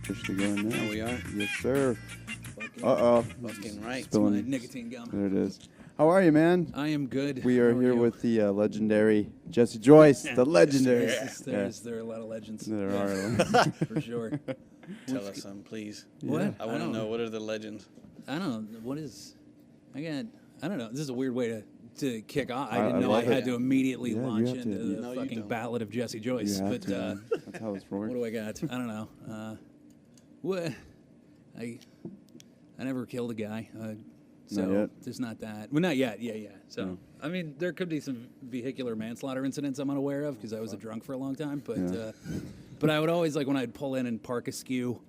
officially going now. There we are. Yes, sir. Uh-oh. Fucking right. Spilling. It's my nicotine gum. There it is. How are you, man? I am good. We are How here you? with the legendary Jesse Joyce, the legendary. There are a lot of legends. There are. For sure. Tell us some, please. What? I want to know, what are the legends? I don't know. What is... I don't know. This is a weird way to kick off. I I didn't know I love had it. to immediately Yeah, you launch have to. into the No, you fucking don't. Ballad of Jesse Joyce. You have But to, man. That's how it's what worked. do I got? I don't know. What? I never killed a guy. So Not yet? there's not that. Well, not yet. Yeah. So, No. I mean, there could be some vehicular manslaughter incidents I'm unaware of because I was a drunk for a long time. But Yeah. but I would always, like, when I'd pull in and park askew,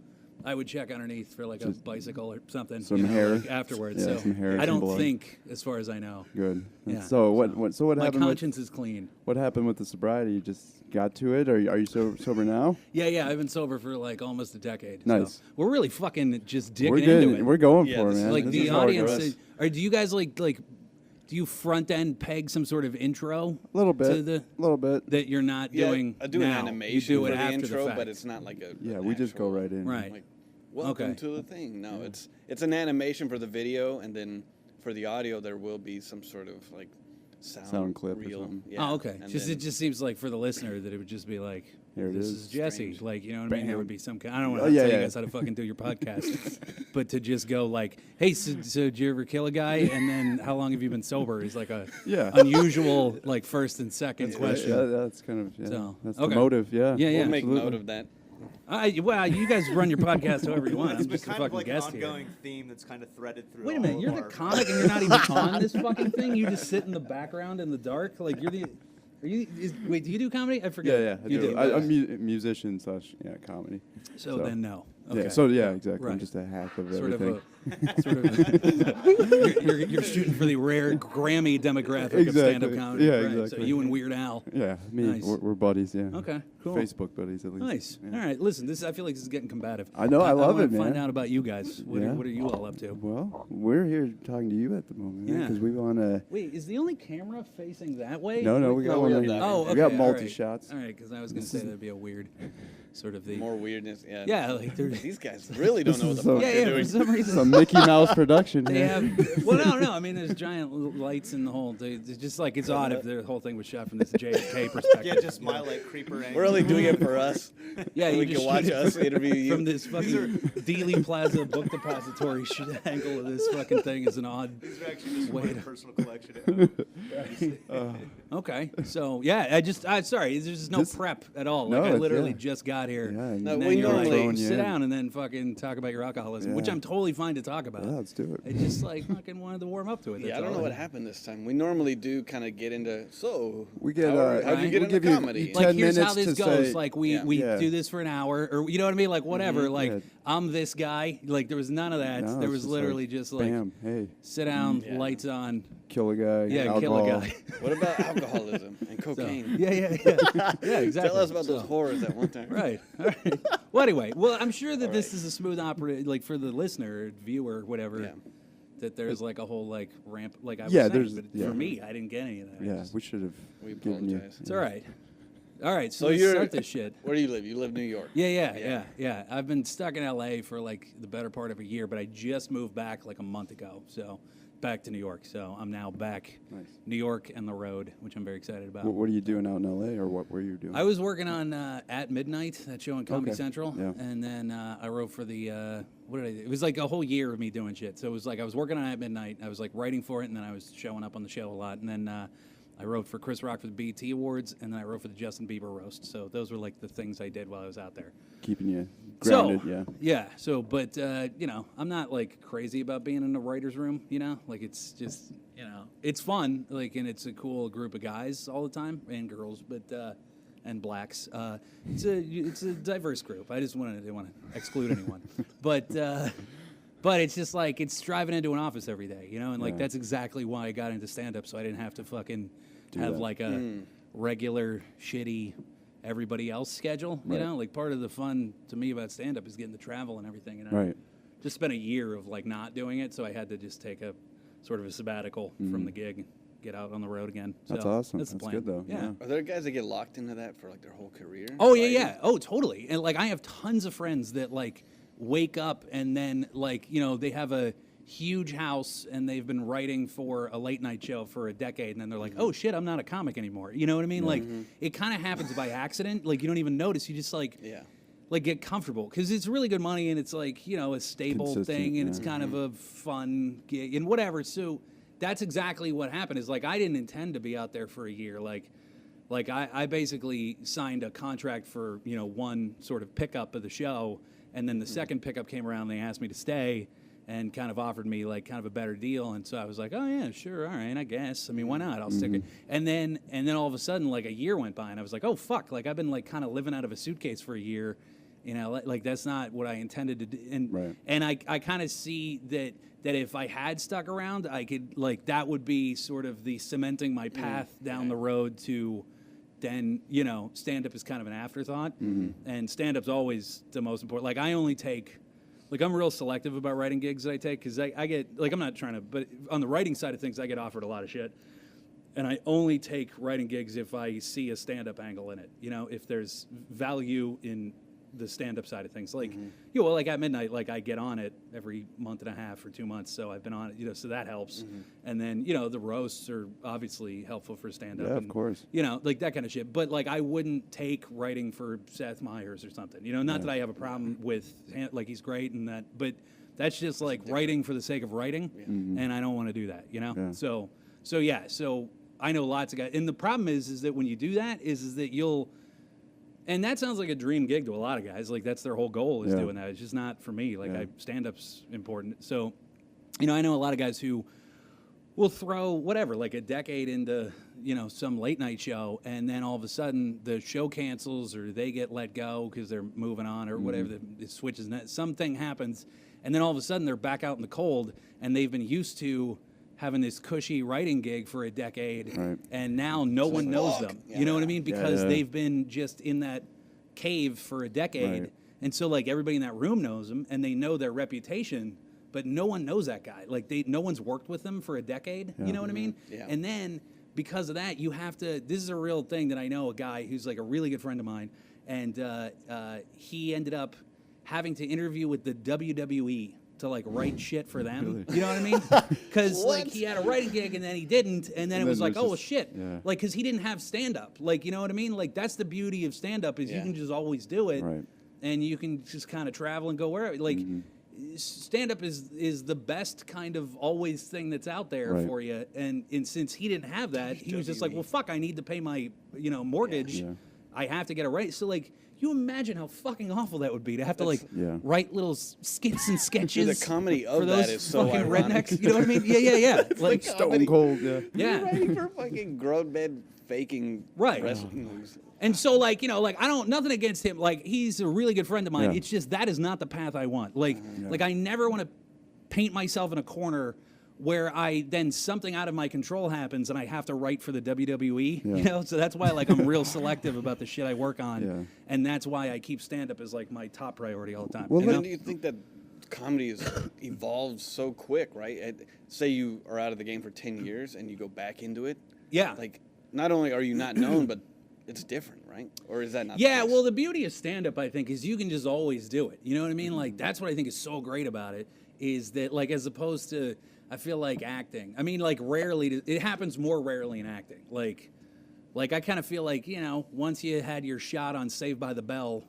I would check underneath for, like, a bicycle or something. some hair. Like, afterwards. Yeah, so some hair, I some don't blood. think, as far as I know. Good. Yeah. So what My happened? conscience is clean. What happened with the sobriety? You just got to it, or are you sober now? Yeah. I've been sober for, like, almost a decade. Nice. So we're really fucking just digging We're into getting. it. We're going Yeah, for it, this is man. Like This the is how it audience, goes. or do you guys like do you front end peg some sort of intro? A little bit. to the A little bit. that you're not doing. I do now. an animation You do it for the after intro, fact. but it's not like a. Yeah, an we just go actual, right in. Right. Like, welcome Okay. to the thing. No, it's an animation for the video, and then for the audio there will be some sort of like Sound clip or reel. something. Yeah. Oh, okay. And It then- just seems like for the listener that it would just be like, Here it this is. is Jesse. Strange. Like, you know what I mean? There Bam. would be some kind. I don't want Oh, to yeah, tell you yeah. guys how to fucking do your podcast, but to just go like, hey, so did you ever kill a guy? And then how long have you been sober? Is like a Yeah. unusual like first and second question. Yeah, that's kind of So, that's okay. the motive. Yeah. Yeah, yeah. We'll make absolutely. note of that. Well, you guys run your podcast however you want. It's I'm been just a kind of fucking like an guest here. ongoing theme that's kind of threaded through. Wait a all minute, of you're the our- comic and you're not even on this fucking thing? You just sit in the background in the dark? Like you're the... wait, do you do comedy? I forget. Yeah, I you do. do. I'm musician / comedy. So then no. Okay. Yeah. So yeah, exactly. Right. I'm just a hack of Sort everything. You're shooting for the rare Grammy demographic of Exactly. stand-up comedy. Yeah, right. So exactly. you and Weird Al. Yeah, me. Nice. We're buddies. Yeah. Okay, cool. Facebook buddies at least. Nice. Yeah. All right, listen. I feel like this is getting combative. I know, I love wanna it, man. Find out about you guys. What Yeah. are you all up to? Well, we're here talking to you at the moment, Yeah. because we want to. Wait, is the only camera facing that way? No, we got No, one. we have right that. here. Oh, okay. We got all multi right. shots. All right, because I was going to say that'd be a weird sort of the. More weirdness. Yeah. Yeah, like there's. These guys really don't This know what is the so- fuck Yeah, they're for doing. some reason. Some Mickey Mouse production. They here. have. Well, no. I mean, there's giant lights in the whole. It's just like it's odd if the whole thing was shot from this JFK perspective. Yeah, just my like creeper angle. We're only doing it for us. Yeah, So you we just can watch shoot it us interview you. from this fucking Dealey Plaza book depository angle of this fucking thing is an odd. These are actually just Wait. my personal collection. Okay, so yeah, sorry, there's just no This- prep at all. No, Like I it's- literally yeah. just got here. Yeah, and No, then we you're like, normally- Throwing you sit in. down and then fucking talk about your alcoholism, which Yeah. I'm totally fine to talk about. Yeah, let's do it. I just like fucking wanted to warm up to it. Yeah, that's I don't know all. what happened this time. We normally do kind of get into. So We get, how'd you we get into give you comedy? Like 10 here's how minutes this to goes. say- Like we Yeah. do this for an hour, or you know what I mean? Like whatever. Like Yeah. I'm this guy. Like there was none of that. No, there it's was just literally like, just like bam, hey, sit down, Yeah. lights on. kill a guy. Yeah, alcohol. kill a guy. What about alcoholism and So, cocaine? yeah, yeah, exactly. Tell us about those So- horrors at one time. Right. All right. Well, anyway, I'm sure that this is a smooth opera, like for the listener, viewer, whatever. Yeah. That there's like a whole like ramp, like I was Yeah, saying, there's- but yeah. for me, I didn't get any of that. Yeah, we should have We given you. apologize. It's all right. All right, so So let's you're- start this shit. Where do you live? You live New York. Yeah. I've been stuck in LA for like the better part of a year, but I just moved back like a month ago. So back to New York. So I'm now back Nice. New York and the road, which I'm very excited about. What are you doing out in LA, or what were you doing? I was working on At Midnight, that show on Comedy Okay. Central, Yeah. and then I wrote for the what did I do? It was like a whole year of me doing shit. So it was like I was working on At Midnight, I was like writing for it, and then I was showing up on the show a lot, and then I wrote for Chris Rock for the BET Awards, and then I wrote for the Justin Bieber roast. So those were like the things I did while I was out there. Keeping you grounded, yeah. So, but you know, I'm not like crazy about being in a writer's room. You know, like it's just it's fun. Like, and it's a cool group of guys all the time and girls, but and blacks. It's a diverse group. I just didn't want to exclude anyone, but it's just like it's driving into an office every day. You know, and like Yeah. that's exactly why I got into stand up, so I didn't have to fucking Do have that. like a regular shitty everybody else schedule. You Right. know, like part of the fun to me about stand up is getting to travel and everything. And I Right. just spent a year of like not doing it, so I had to just take a sort of a sabbatical from the gig. get out on the road again. That's So awesome. That's the That's plan. good, though. Yeah. Are there guys that get locked into that for like their whole career? Oh yeah, Writing? yeah. Oh, totally. And like I have tons of friends that like wake up and then like they have a huge house and they've been writing for a late night show for a decade and then they're like, oh shit, I'm not a comic anymore. You know what I mean? Like it kind of happens by accident. Like you don't even notice. You just like get comfortable because it's really good money and it's like a stable Consistent, thing and it's yeah. kind of a fun gig and whatever. So that's exactly what happened. Is like I didn't intend to be out there for a year. Like I basically signed a contract for one sort of pickup of the show, and then the second pickup came around. And they asked me to stay, and kind of offered me like kind of a better deal. And so I was like, oh yeah, sure, all right, I guess. I mean, why not? I'll stick it. And then all of a sudden, like a year went by, and I was like, oh fuck, like I've been like kind of living out of a suitcase for a year. Like that's not what I intended to do. And Right. and I kind of see that if I had stuck around, I could like that would be sort of the cementing my path down the road to. Then stand up is kind of an afterthought, and stand up's always the most important. Like I only take, like I'm real selective about writing gigs that I take because I get like I'm not trying to, but on the writing side of things, I get offered a lot of shit, and I only take writing gigs if I see a stand up angle in it. If there's value in the stand up side of things, like like at midnight, like I get on it every month and a half or 2 months, so I've been on it, so that helps. And then the roasts are obviously helpful for stand up. Yeah, of course. Like that kind of shit. But like I wouldn't take writing for Seth Meyers or something. Not that I have a problem with like he's great and that, but that's just like writing for the sake of writing, and I don't want to do that. Yeah. So I know lots of guys, and the problem is that when you do that is that you'll. And that sounds like a dream gig to a lot of guys. Like that's their whole goal is doing that. It's just not for me. Like stand-up's important. So, I know a lot of guys who will throw whatever, like a decade into, some late night show, and then all of a sudden the show cancels or they get let go because they're moving on or whatever. It switches. Something happens, and then all of a sudden they're back out in the cold, and they've been used to having this cushy writing gig for a decade, and now no one knows them. You know what I mean? Because they've been just in that cave for a decade, Right. and so like everybody in that room knows them, and they know their reputation, but no one knows that guy. Like no one's worked with them for a decade. You know what I mean? Yeah. And then because of that, you have to. This is a real thing that I know a guy who's like a really good friend of mine, and he ended up having to interview with the WWE. To like write shit for them, Really? you know what I mean? Because like he had a writing gig and then he didn't, and then it was like, oh well, shit, like because he didn't have stand up, like you know what I mean? Like that's the beauty of stand up is you can just always do it, Right. and you can just kind of travel and go wherever. Like stand up is the best kind of always thing that's out there Right. for you, and since he didn't have that, he was just like, well, fuck, I need to pay my mortgage, Yeah. I have to get a raise. So like. You imagine how fucking awful that would be to have to like Yeah. write little skits and sketches. The comedy of for those that is so fucking ironic. rednecks. You know what I mean? Yeah. Like Stone cold, yeah. yeah. Writing for fucking grown men faking Right. wrestling moves. And so like I don't nothing against him. Like he's a really good friend of mine. Yeah. It's just that is not the path I want. Like I never want to paint myself in a corner where I then something out of my control happens and I have to write for the WWE, Yeah. So that's why like I'm real selective about the shit I work on, Yeah. and that's why I keep stand up as like my top priority all the time. Well, you know? When do you think that comedy has evolved so quick, right? Say you are out of the game for 10 years and you go back into it. Yeah. Like, not only are you not known, but it's different, right? Or is that not Yeah, the case? well, the beauty of stand-up, I think, is you can just always do it. You know what I mean? Like, that's what I think is so great about it, is that, like, as opposed to, I feel like acting. I mean, like, rarely, it happens more rarely in acting. Like I kind of feel like, once you had your shot on Saved by the Bell,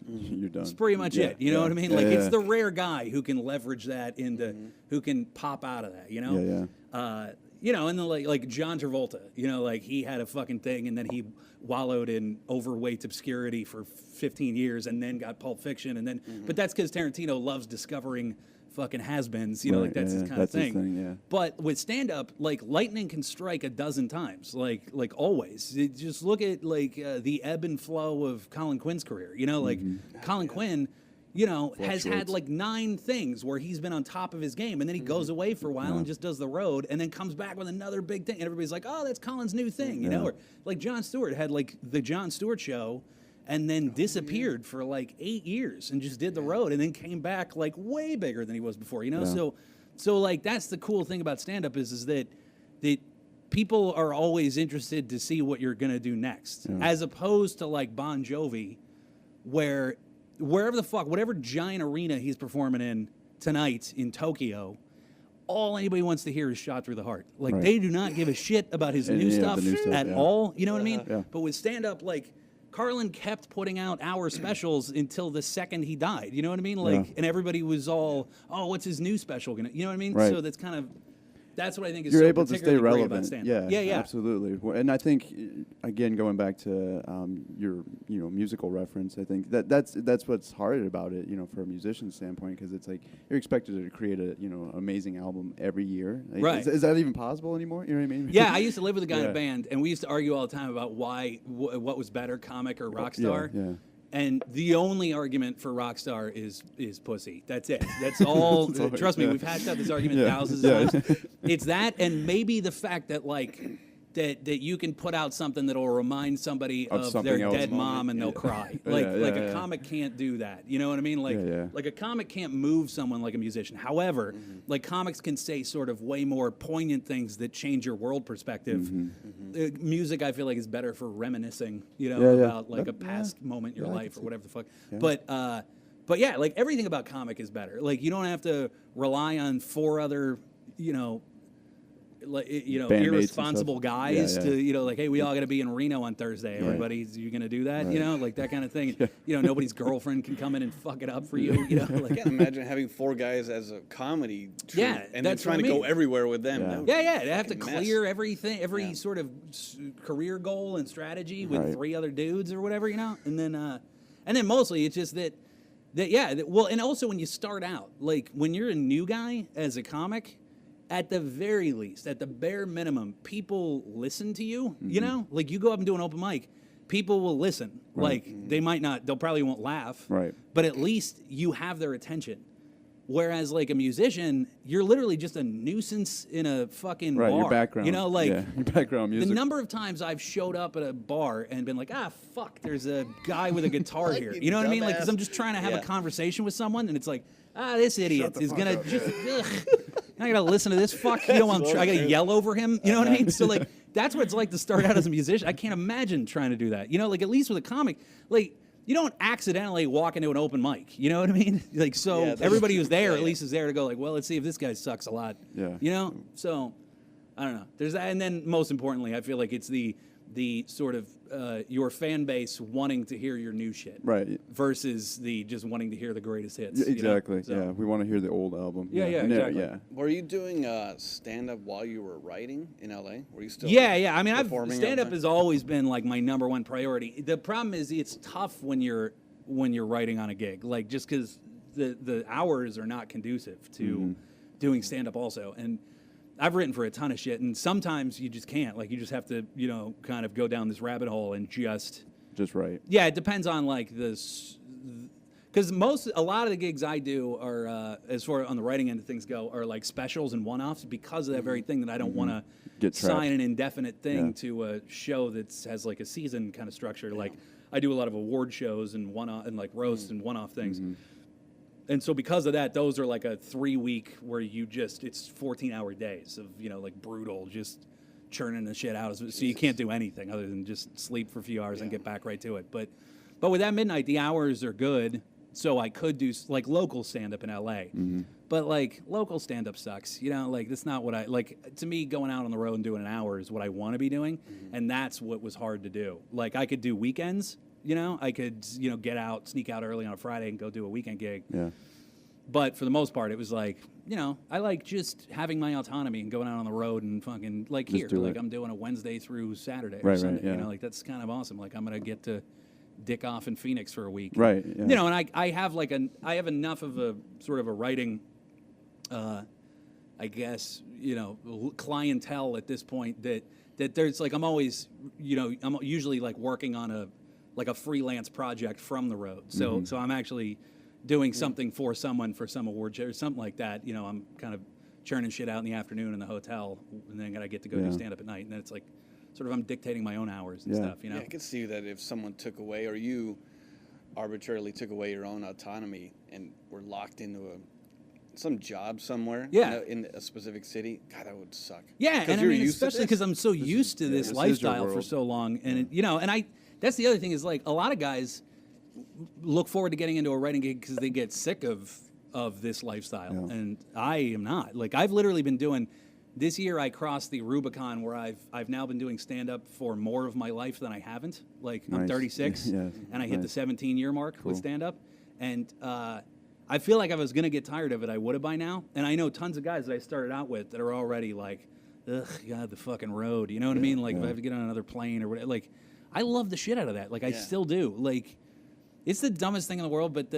You're done. it's pretty much it. You know what I mean? Yeah, Like, yeah. it's the rare guy who can leverage that into, who can pop out of that, Yeah, and then like John Travolta, like he had a fucking thing and then he wallowed in overweight obscurity for 15 years and then got Pulp Fiction and then, but that's because Tarantino loves discovering fucking has-beens, Right, like that's his yeah, kind that's of his thing, yeah. But with stand-up, like lightning can strike a dozen times, like always. Just look at like the ebb and flow of Colin Quinn's career. Colin Quinn, has had Fluctuates. like 9 things where he's been on top of his game, and then he goes away for a while and just does the road, and then comes back with another big thing, and everybody's like, "Oh, that's Colin's new thing," you know. Or like Jon Stewart had like the Jon Stewart show, and then disappeared for like 8 years and just did the road, and then came back like way bigger than he was before. Yeah. So like that's the cool thing about stand-up is that people are always interested to see what you're gonna do next, as opposed to like Bon Jovi, where wherever the fuck, whatever giant arena he's performing in tonight in Tokyo, all anybody wants to hear is "Shot Through the Heart." Like they do not give a shit about his new stuff at all. You know what I mean? Yeah. But with stand up, like Carlin kept putting out hour specials until the second he died. You know what I mean? Like, and everybody was all, "Oh, what's his new special gonna?" You know what I mean? Right. So that's what I think is You're so able to stay particularly great about relevant. stand-up. Yeah, absolutely. Well, and I think, again, going back to your musical reference, I think that's what's hard about it, for a musician's standpoint, because it's like you're expected to create a amazing album every year. Like, Right. Is that even possible anymore? You know what I mean? Yeah, I used to live with a guy in Yeah. a band, and we used to argue all the time about what was better, comic or rock star. Yeah. And the only argument for rock star is pussy. That's it. That's all. Trust me, we've hashed out this argument thousands of times. It's that, and maybe the fact that that you can put out something that'll remind somebody of their dead mom and they'll cry. Like a comic can't do that. You know what I mean? Like a comic can't move someone like a musician. However, like comics can say sort of way more poignant things that change your world perspective. Music, I feel like, is better for reminiscing, about like a past moment in your life or whatever the fuck. Yeah. But yeah, like everything about comic is better. Like you don't have to rely on four other, irresponsible guys to, like, hey, we all got to be in Reno on Thursday. Everybody, you going to do that? Right. Like that kind of thing. Nobody's girlfriend can come in and fuck it up for you. Like, I can't imagine having four guys as a comedy troupe and then that's trying to go everywhere with them. They have to clear everything, every sort of career goal and strategy with three other dudes or whatever, and then mostly it's just that well, and also when you start out, like when you're a new guy as a comic, at the very least, at the bare minimum, people listen to you, like you go up and do an open mic, people will listen. Like they might not, they'll probably won't laugh, but at least you have their attention. Whereas like a musician, you're literally just a nuisance in a fucking bar. Your background. Your background music. The number of times I've showed up at a bar and been like, fuck, there's a guy with a guitar here. You know what I mean? Like, because I'm just trying to have a conversation with someone, and it's like, this idiot is going to just, I got to listen to this fuck. I got to yell over him. You know what I mean? So like, that's what it's like to start out as a musician. I can't imagine trying to do that. Like at least with a comic, like, you don't accidentally walk into an open mic. You know what I mean? Like, so everybody who's there at least is there to go like, well, let's see if this guy sucks a lot. Yeah. So I don't know. There's that. And then most importantly, I feel like it's the sort of your fan base wanting to hear your new shit. Right. Versus the just wanting to hear the greatest hits. Exactly. So, we want to hear the old album. Exactly. Yeah. Were you doing stand-up while you were writing in LA? Were you still I mean, stand-up has always been like my number one priority. The problem is it's tough when you're writing on a gig, like just because the hours are not conducive to doing stand-up also. And I've written for a ton of shit, and sometimes you just can't. Like, you just have to, kind of go down this rabbit hole and just write. Yeah, it depends on like this, because a lot of the gigs I do are, as far on the writing end of things go, are like specials and one-offs because of that very thing that I don't want to sign an indefinite thing to a show that has like a season kind of structure. Like, I do a lot of award shows and one-off and like roasts and one-off things. And so because of that, those are like a 3-week where it's 14-hour days of, like brutal, just churning the shit out. So you can't do anything other than just sleep for a few hours and get back right to it. But with At Midnight, the hours are good. So I could do like local stand-up in LA. But like local stand-up sucks. Like that's not what to me, going out on the road and doing an hour is what I want to be doing. And that's what was hard to do. Like I could do weekends. I could, get out, sneak out early on a Friday and go do a weekend gig. Yeah. But for the most part, it was like, I like just having my autonomy and going out on the road and fucking like just here. Like I'm doing a Wednesday through Saturday or Sunday. Right, like that's kind of awesome. Like I'm going to get to dick off in Phoenix for a week. Right. Yeah. And I have I have enough of a sort of a writing, I guess, clientele at this point that there's like, I'm always, I'm usually like working on a freelance project from the road. So so I'm actually doing something for someone for some award show or something like that. I'm kind of churning shit out in the afternoon in the hotel, and then I get to go do stand-up at night. And then it's like sort of I'm dictating my own hours and stuff, Yeah, I could see that if someone took away, or you arbitrarily took away your own autonomy and were locked into some job somewhere. Yeah. In a specific city. God, that would suck. Yeah, and I you're mean, used to especially this. because I'm so used to this this is your lifestyle for world. so long, and it, that's the other thing is like a lot of guys look forward to getting into a writing gig because they get sick of this lifestyle, Yeah. and I am not. Like I've literally been doing. This year I crossed the Rubicon where I've now been doing stand up for more of my life than I haven't. Like I'm Nice. 36, Yeah, and I hit the nice. 17-year mark with Cool. stand up, and I feel like if I was gonna get tired of it, I would have by now. And I know tons of guys that I started out with that are already like, ugh, God, the fucking road. You know what I mean? Like if I have to get on another plane or whatever. Like I love the shit out of that. Like I Yeah. still do. Like it's the dumbest thing in the world, but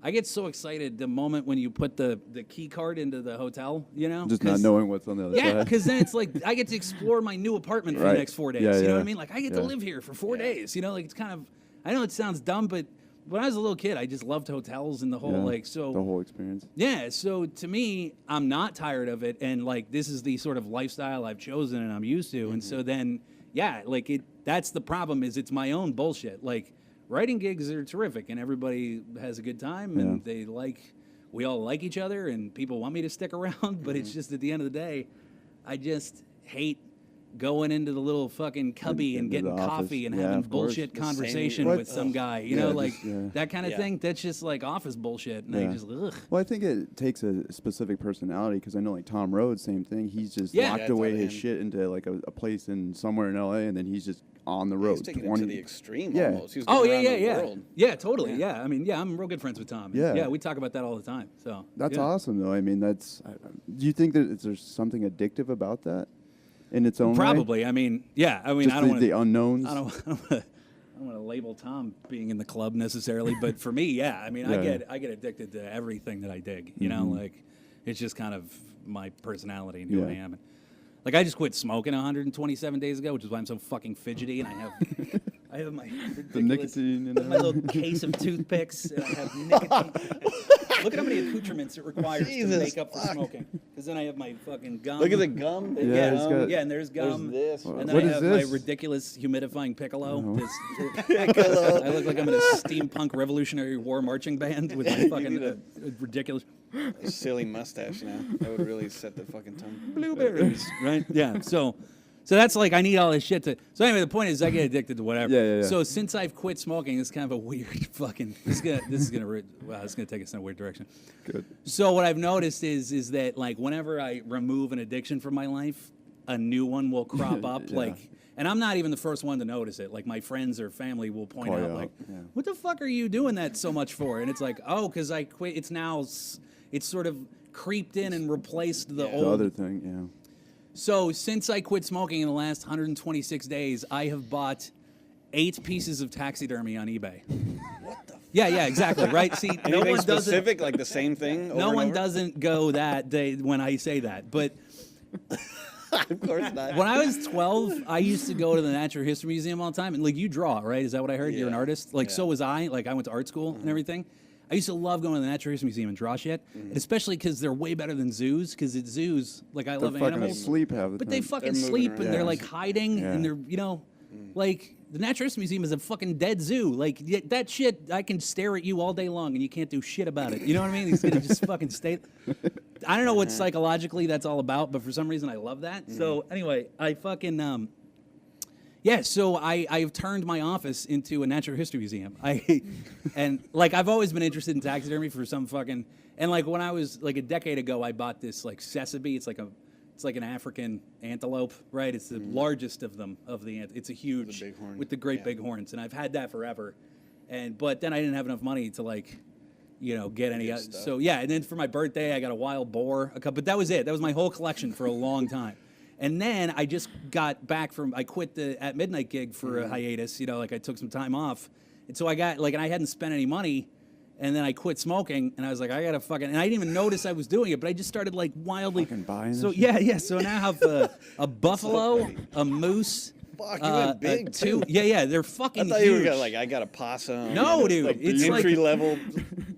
I get so excited the moment when you put the key card into the hotel, you know? Just not 'Cause- knowing what's on the other Yeah, side. because then it's like I get to explore my new apartment for the Right. next 4 days. Yeah, You know what yeah. I mean? Like I get to Yeah. live here for 4 days. You know, like it's kind of. I know it sounds dumb, but when I was a little kid, I just loved hotels and the whole Yeah, like so. the whole experience. Yeah, so to me, I'm not tired of it, and like this is the sort of lifestyle I've chosen and I'm used to, and so then yeah, like it. That's the problem is it's my own bullshit. Like writing gigs are terrific, and everybody has a good time, and Yeah. they like. We all like each other, and people want me to stick around, but it's just at the end of the day, I just hate going into the little fucking cubby and Into the getting office. coffee and Yeah, having of course. bullshit The same- conversation What? with some guy, you Yeah, know, just- like yeah. that kind of Yeah. thing. That's just like office bullshit, and I Yeah. just ugh. Well, I think it takes a specific personality because I know like Tom Rhodes, same thing. He's just Yeah. locked Yeah, it's away out of his him. shit into like a place in somewhere in LA, and then he's just on the road. He's taking it 20 to the extreme Yeah. almost. He was Oh going yeah, around yeah, the yeah, world. yeah, totally, Yeah. yeah. I mean, yeah, I'm real good friends with Tom. Yeah. yeah, we talk about that all the time. So That's yeah. awesome, though. I mean, do you think that there's something addictive about that in its own way? Probably. I mean, yeah. I mean, Just I don't want the unknowns. I don't want to label Tom being in the club necessarily, but for me, yeah. I mean, Yeah. I get addicted to everything that I dig. You know, like it's just kind of my personality and who I Yeah. am. Like I just quit smoking 127 days ago, which is why I'm so fucking fidgety, and I have my the ridiculous, nicotine and my little case of toothpicks, and I have nicotine. Look at how many accoutrements it requires Jesus, to make up for fuck. smoking. Because then I have my fucking gum. Look at the gum. Yeah, Yeah, it's got- yeah, and there's gum. this. And then What I is have this? my ridiculous humidifying piccolo. Oh. I look like I'm in a steampunk Revolutionary War marching band with my fucking need ridiculous A silly mustache now. That would really set the fucking tone. blueberries, right? Yeah. So that's like I need all this shit to. So anyway, the point is I get addicted to whatever. Yeah. So since I've quit smoking, it's kind of a weird fucking. This is gonna take us in a weird direction. Good. So what I've noticed is that like whenever I remove an addiction from my life, a new one will crop up. Yeah. Like, and I'm not even the first one to notice it. Like my friends or family will point Call you out, out, like, yeah. "What the fuck are you doing that so much for?" And it's like, "Oh, because I quit. It's now, it's sort of creeped in and replaced the Yeah. old." The other thing, yeah. So since I quit smoking in the last 126 days, I have bought 8 pieces of taxidermy on eBay. What the? Yeah, exactly. Right. See, no Anything one doesn't. specific, like the same thing? No over and one over? doesn't go that day when I say that. But Of course not. when I was 12, I used to go to the Natural History Museum all the time. And like you draw, right? Is that what I heard? You're an Yeah. artist. Like so Yeah. was I. Like I went to art school and everything. I used to love going to the Natural History Museum and draw shit, and especially because they're way better than zoos. Because at zoos, like I They're love fucking animals, asleep half the but time. they fucking moving sleep around. and they're Yeah. like hiding and Yeah. they're like the Natural History Museum is a fucking dead zoo. Like that shit, I can stare at you all day long and you can't do shit about it. You know what I mean? He's gonna just fucking stay. I don't know what psychologically that's all about, but for some reason I love that. So anyway, I fucking yeah, so I've turned my office into a natural history museum. And like I've always been interested in taxidermy for some fucking and like when I was like a decade ago I bought this like Sesame. It's like an African antelope, right? It's the largest of them it's a huge The big horn. with the great Yeah. big horns, and I've had that forever. But then I didn't have enough money to like get any. Get stuff. So yeah, and then for my birthday I got a wild boar, but that was it. That was my whole collection for a long time. And then I just got back I quit the At Midnight gig for a hiatus, like I took some time off. And so I got, and I hadn't spent any money. And then I quit smoking, and I was like, I gotta fucking, and I didn't even notice I was doing it, but I just started like wildly. Fucking buying So this yeah. So now I have a buffalo, a moose. Fuck, you went big, too. Yeah, they're I fucking thought huge. you were gonna, like, I got a possum. No, dude, it's like- entry level.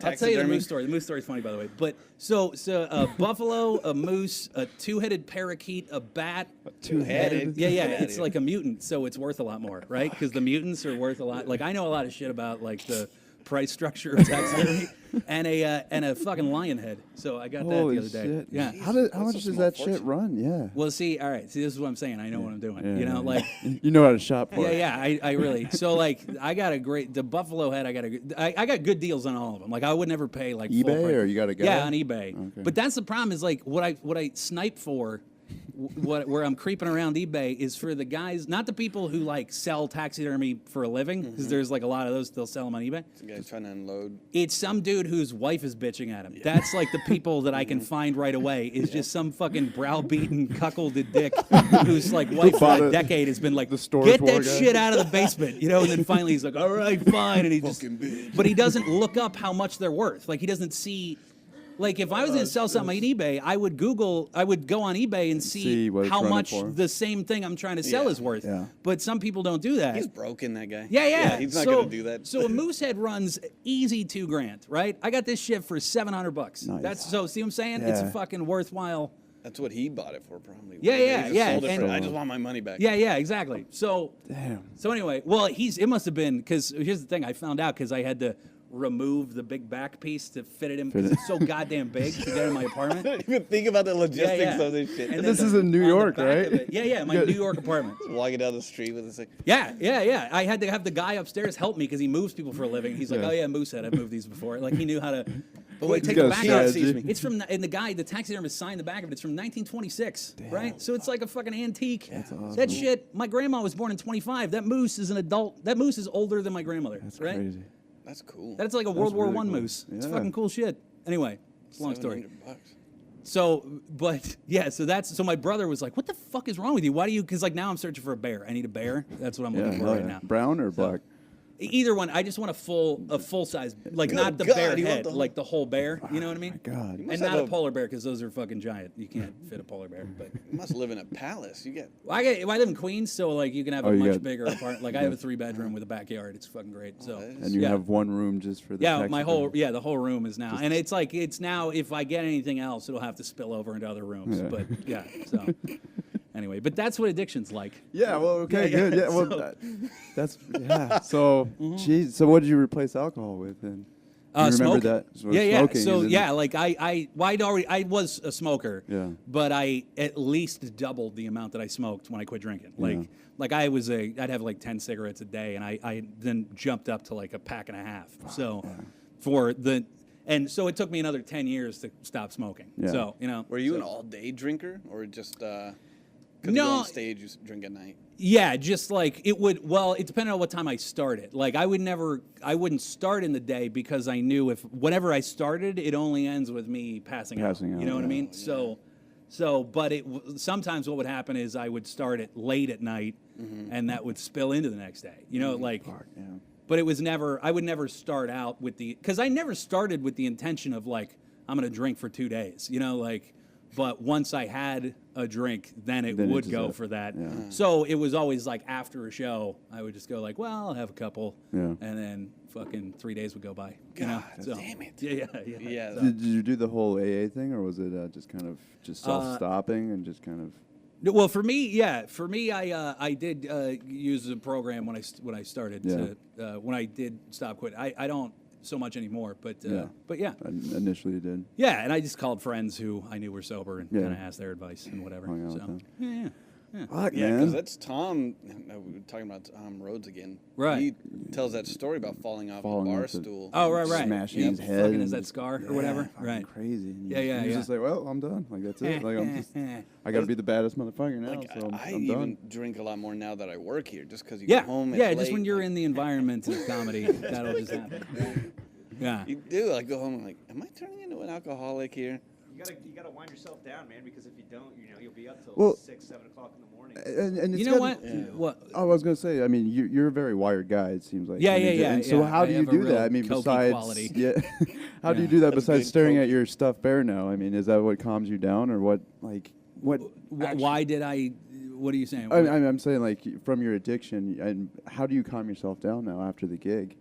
I'll tell you the moose story. The moose story is funny, by the way. But so a buffalo, a moose, a 2-headed parakeet, a bat. Two-headed. Yeah, Yeah, it's dude. like a mutant, so it's worth a lot more, right? Because the mutants are worth a lot. Like I know a lot of shit about like the price structure of taxidermy, and a fucking lion head. So I got Holy that the other day. shit. Yeah. How That's much a does small that fortune. shit run? Yeah. Well, see, all right. See, this is what I'm saying. I know what I'm doing. Yeah, You know, yeah. like. You know how to shop for it. Yeah, I really. So like, I got the buffalo head. I got good deals on all of them. Like, I would never pay like full eBay, price. or you got a guy? Yeah, on eBay. Okay. But that's the problem. Is like what I snipe for. Where I'm creeping around eBay is for the guys, not the people who like sell taxidermy for a living, because there's like a lot of those still sell them on eBay. The guy's trying to unload. It's some dude whose wife is bitching at him. That's like the people that I can find right away. Is just some fucking browbeaten, cuckolded dick whose like wife for bought a it- decade has been like, the storage get war that guy." shit out of the basement, you know. And then finally he's like, all right, fine, and he just, but he doesn't look up how much they're worth. Like he doesn't see. Like if I was going to sell something on eBay, I would go on eBay and see what it's how running much for. the same thing I'm trying to sell Yeah. is worth. Yeah. But some people don't do that. He's broken, that guy. Yeah. He's not So- going to do that. So a moose head runs easy $2,000, right? I got this shit for $700. Nice. That's so. See what I'm saying? It's a Yeah. fucking worthwhile. That's what he bought it for, probably. Yeah, He yeah, just yeah, sold it for, and- I just want my money back. Yeah, exactly. So Damn. So anyway, well, it must have been because here's the thing. I found out because I had to remove the big back piece to fit it in because it's so goddamn big to get in my apartment. I didn't even think about the logistics of this shit. And this then is in New on the York, back right? of it- Yeah, my New York apartment. Walking down the street with this thing. Yeah. I had to have the guy upstairs help me because he moves people for a living. He's like, Yeah. oh yeah, Moosehead, I've moved these before. Like he knew how to. But wait, He's take got the a back strategy. out. It's from and the taxidermist signed the back of it. It's from 1926, right? So it's like a fucking antique. awesome. That shit. My grandma was born in 25. That moose is an adult. That moose is older than my grandmother. That's right? crazy. That's cool. That's like a World War really I cool. moose. It's Yeah. fucking cool shit. Anyway, it's a long story. $700. So, but yeah, so my brother was like, "What the fuck is wrong with you? Why do you?" Because like now I'm searching for a bear. I need a bear. That's what I'm Yeah, looking for hell right yeah. now. Brown or black? Either one. I just want a full size, like Good not the God, bear you want head, the whole- like the whole bear. You know what I mean? My God. And must not have a a- polar bear because those are fucking giant. You can't fit a polar bear. But You must live in a palace. You get. I live in Queens, so like you can have Oh, a you much got- bigger apartment. Like I have a 3-bedroom with a backyard. It's fucking great. So that is- And you yeah. have one room just for the Yeah, taxidermy. the whole room is now, and it's now. If I get anything else, it'll have to spill over into other rooms. Yeah. But yeah, so anyway, but that's what addiction's like. Yeah, well, okay, Yeah, good. Yeah, well, so- that's yeah. So, geez, so what did you replace alcohol with then? You remember Smoke. that? So Yeah. smoking So is in- yeah, like I was a smoker. Yeah. But I at least doubled the amount that I smoked when I quit drinking. Like I'd have like 10 cigarettes a day, and I then jumped up to like a pack and a half. So and so it took me another 10 years to stop smoking. Yeah. So you know. Were you so- an all-day drinker, or just? Cause you No. go on stage, you drink at night. Yeah, just like it would. Well, it depended on what time I started. Like I wouldn't start in the day because I knew whenever I started, it only ends with me passing out. Passing out, You know what I yeah. mean? But sometimes what would happen is I would start it late at night, and that would spill into the next day. You know, like. Fuck, yeah. But it was never. I would never start out with because I never started with the intention of like I'm gonna drink for 2 days. You know, like. But once I had a drink, then it Then it would just go up. for that. Yeah. So it was always like after a show, I would just go like, well, I'll have a couple, Yeah. and then fucking 3 days would go by. You know? God So, damn it. Yeah. Yeah. So- Did you do the whole AA thing, or was it just kind of just self-stopping and just kind of? Well, for me, I did use the program when I started when I did stop quit. I don't so much anymore, but yeah. Initially, you did. Yeah, and I just called friends who I knew were sober and Yeah. kind of asked their advice and whatever. Hung out with So them. yeah. Fuck, Yeah, man. because that's Tom. We were talking about Tom Rhodes again. Right. He tells that story about falling off Falling a bar off the- stool. Oh, right. Smashing Yeah, his head. fucking and has that just- scar or yeah, whatever. fucking Right. Crazy. And Yeah, yeah, He was yeah. just like, well, I'm done. Like that's it. Like I got to be the baddest motherfucker now. Like, So I I'm even done. drink a lot more now that I work here, just because you Yeah, go home. yeah. it's Just when late, you're like, in the environment of comedy, that'll just happen. Yeah. You do. I go home and like, am I turning into an alcoholic here? You gotta wind yourself down, man, because if you don't, you'll be up till Well, 6, 7 o'clock in the morning. And it's You know got- what? What? I was gonna say. I mean, you're a very wired guy. It seems like. Yeah, I mean, yeah. And so how I do you have a do real that? I mean, cokey besides, quality. yeah. How do you Yeah. do that That's besides good staring coke. at your stuffed bear now? I mean, is that what calms you down, or what? Like, what? Why did I? What are you saying? I'm saying like from your addiction, and how do you calm yourself down now after the gig?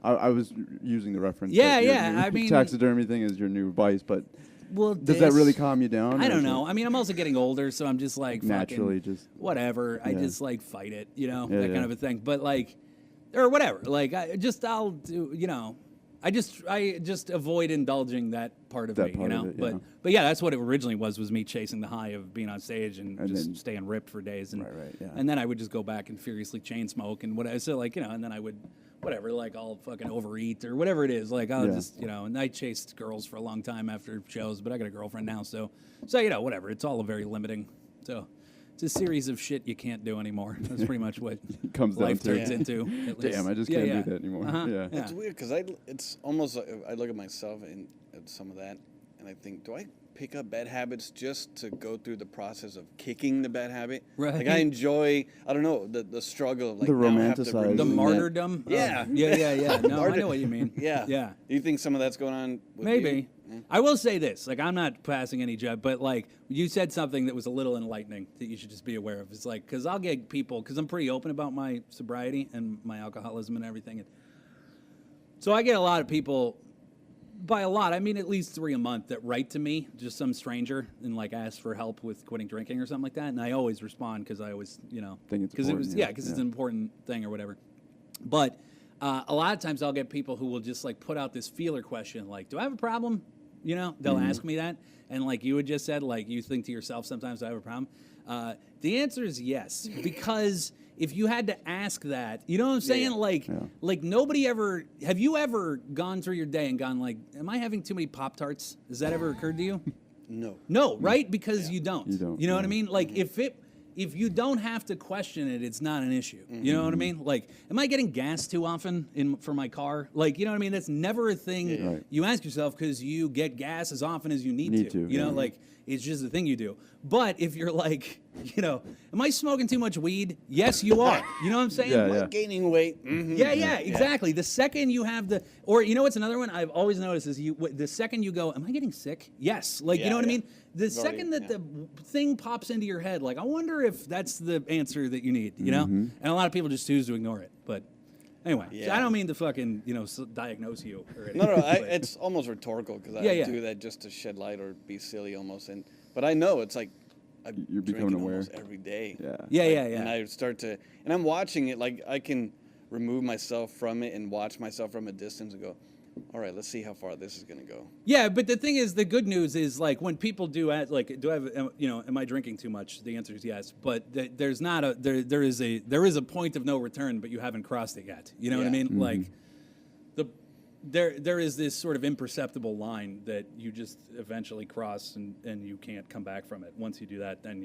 I was using the reference. Yeah, that your yeah, new I mean- taxidermy thing is your new vice, but Well, does that really calm you down? I or don't is it know. I mean, I'm also getting older, so I'm just like Naturally fucking just- whatever. I Yeah. just like fight it, Yeah, that yeah. kind of a thing. But like, or whatever. Like, I'll do, I just avoid indulging that part of That me, part you of know. it, yeah. But yeah, that's what it originally was me chasing the high of being on stage and just then- staying ripped for days, and Right, yeah. and then I would just go back and furiously chain smoke and whatever. So like, you know, and then I would whatever, like I'll fucking overeat or whatever it is. Like I'll Yeah. just, you know, and I chased girls for a long time after shows, but I got a girlfriend now, so you know, whatever. It's all very limiting. So it's a series of shit you can't do anymore. That's pretty much what Comes down life to. turns into. At least. Damn, I just Yeah, can't yeah. do that anymore. Uh-huh. Yeah. Yeah. It's weird because it's almost like I look at myself and at some of that, and I think, do I pick up bad habits just to go through the process of kicking the bad habit? Right. Like I enjoy, I don't know, the struggle of like The now I have to romanticize. remove The that. martyrdom. Yeah. Yeah. No, I Martyr- know what you mean. Yeah. Yeah. Do you think some of that's going on with Maybe. you? I will say this, like I'm not passing any judgment, but like you said something that was a little enlightening that you should just be aware of. It's like, because I'll get people, because I'm pretty open about my sobriety and my alcoholism and everything. And so I get a lot of people, by a lot, I mean at least 3 a month, that write to me, just some stranger, and like ask for help with quitting drinking or something like that. And I always respond because I always, you know, Think it's because it was, important, yeah, yeah, because it's yeah. an important thing or whatever. But a lot of times I'll get people who will just like put out this feeler question, like, do I have a problem? You know, they'll ask me that. And like you had just said, like you think to yourself sometimes, do I have a problem? The answer is yes, because if you had to ask that, you know what I'm saying? Like nobody ever, have you ever gone through your day and gone like, am I having too many Pop-Tarts? Has that ever occurred to you? No. No, right? Because you don't. You don't, You know what I yeah. mean? Like if you don't have to question it, it's not an issue. You know what I mean? Like, am I getting gas too often for my car? Like, you know what I mean? That's never a thing Right. you ask yourself because you get gas as often as you need to. You know, yeah. like it's just a thing you do. But if you're like, you know, am I smoking too much weed? Yes, you are. You know what I'm saying? Yeah, Am I yeah. gaining weight? Mhm. Yeah, exactly. The second you have or you know what's another one I've always noticed is the second you go, am I getting sick? Yes. Like, you Yeah, know what I yeah. mean? The You've already- second that yeah. the thing pops into your head, like, I wonder if that's the answer that you need, you know? Mm-hmm. And a lot of people just choose to ignore it. But anyway, so Yeah. I don't mean to fucking, you know, diagnose you or anything. No, but- it's almost rhetorical because Yeah, I yeah. do that just to shed light or be silly almost. But I know it's like I'm You're becoming drinking aware. almost every day. Yeah. Yeah. And I start to, and I'm watching it like I can remove myself from it and watch myself from a distance and go, all right, let's see how far this is going to go. Yeah, but the thing is, the good news is like when people do ask, like, do I have, you know, am I drinking too much? The answer is yes, but there's not a there is a point of no return, but you haven't crossed it yet. You know what I Yeah. mean? Like there is this sort of imperceptible line that you just eventually cross, and you can't come back from it. Once you do that, then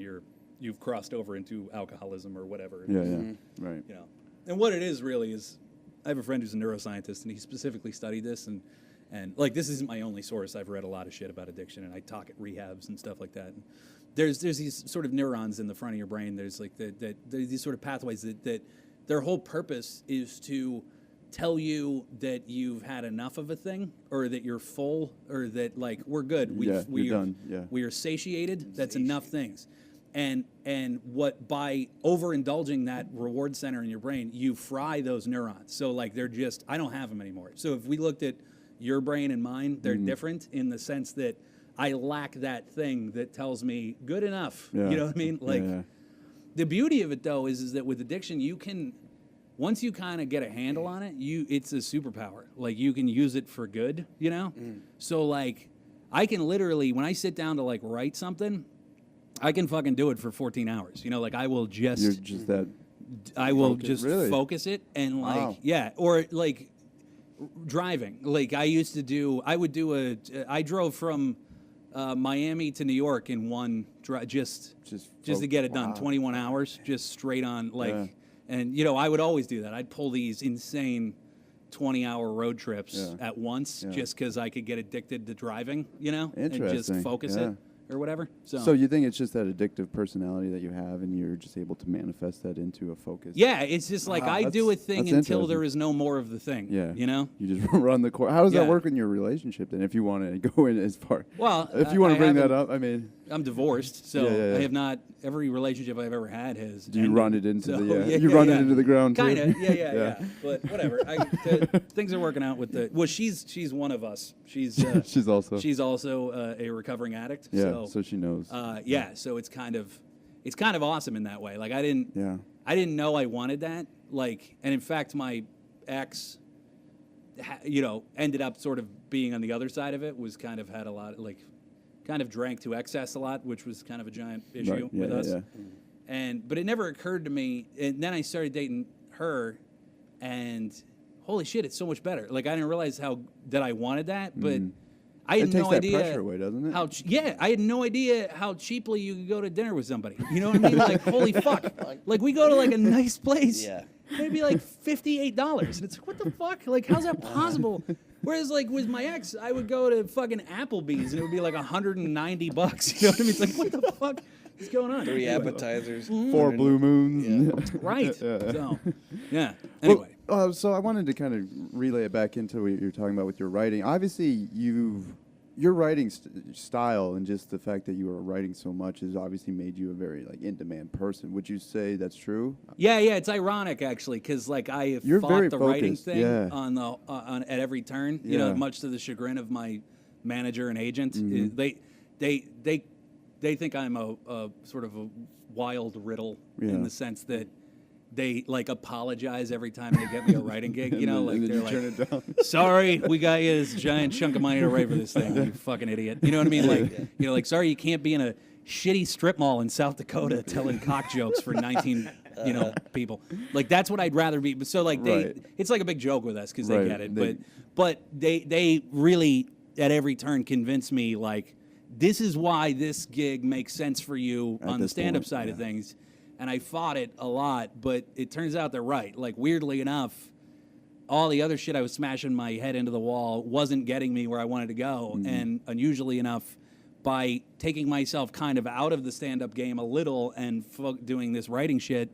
you've crossed over into alcoholism or whatever. Yeah, Mm-hmm. Right. You know, and what it is really is, I have a friend who's a neuroscientist, and he specifically studied this, and like this isn't my only source. I've read a lot of shit about addiction, and I talk at rehabs and stuff like that. And there's these sort of neurons in the front of your brain. There's like there's these sort of pathways that their whole purpose is to tell you that you've had enough of a thing, or that you're full, or that like we're good. Yeah, you're done. Yeah. We are satiated. That's enough things. And what by overindulging that reward center in your brain, you fry those neurons. So like they're just, I don't have them anymore. So if we looked at your brain and mine, they're different in the sense that I lack that thing that tells me good enough. Yeah. You know what I mean? Like yeah. the beauty of it though is that with addiction you can, once you kind of get a handle on it, it's a superpower. Like you can use it for good, you know? So like I can literally, when I sit down to like write something, I can fucking do it for 14 hours. You know, like I will You're just, just that. I will focus- just really? focus it and like, Wow. yeah, or like driving. Like I drove from Miami to New York in one just to get it done. Wow. 21 hours, just straight on like, Yeah. and you know, I would always do that. I'd pull these insane 20-hour road trips Yeah. at once Yeah. just because I could get addicted to driving, you know, and just Interesting. focus Yeah. it or whatever. So you think it's just that addictive personality that you have, and you're just able to manifest that into a focus? yeah, it's just like Wow, I do a that's- thing that's until there interesting. is no more of the thing. Yeah. You know? You just run the course. How does Yeah. that work in your relationship then? If you want to go in as far, Well, if you want I to bring that haven't- up, I mean, I'm divorced, so Yeah. I have not. Every relationship I've ever had has. do you ended. run it into So, the? You run it into the ground too? Kind of, yeah. Yeah. But whatever. Things are working out with the. Well, she's one of us. She's She's also a recovering addict. Yeah, so she knows. Yeah, so it's kind of awesome in that way. Like I didn't Yeah. know I wanted that. Like, and in fact, my ex ended up sort of being on the other side of it, was kind of had a lot, like, kind of drank to excess a lot, which was kind of a giant issue with us. But it never occurred to me, and then I started dating her, and holy shit, it's so much better. Like, I didn't realize that I wanted that, but I had no idea. It takes that pressure away, doesn't it? I had no idea how cheaply you could go to dinner with somebody. You know what I mean? Like, holy fuck. Like, we go to, like, a nice place. Yeah. Maybe, like, $58. And it's like, what the fuck? Like, how's that possible? Whereas, like, with my ex, I would go to fucking Applebee's, and it would be, like, $190. You know what I mean? It's like, what the fuck is going on? 3 appetizers. 4 blue moons. Right. So, yeah. Anyway. Well, so I wanted to kind of relay it back into what you're talking about with your writing. Obviously, your writing style and just the fact that you are writing so much has obviously made you a very like in-demand person. Would you say that's true? Yeah. It's ironic actually, because like I have You're fought very the focused, writing thing yeah. on at every turn. You Yeah. know, much to the chagrin of my manager and agent. Mm-hmm. They think I'm a sort of a wild riddle Yeah. in the sense that they like apologize every time they get me a writing gig. You know, like and then they're you turn like, it down. sorry, we got you this giant chunk of money to write for this thing, you fucking idiot. You know what I mean? Like, like, sorry, you can't be in a shitty strip mall in South Dakota telling cock jokes for 19, people. Like, that's what I'd rather be. So, like, it's like a big joke with us because they get it. But they really, at every turn, convince me, like, this is why this gig makes sense for you on the stand-up side of things. And I fought it a lot, but it turns out they're right. Like, weirdly enough, all the other shit I was smashing my head into the wall wasn't getting me where I wanted to go. Mm-hmm. And unusually enough, by taking myself kind of out of the stand-up game a little and doing this writing shit,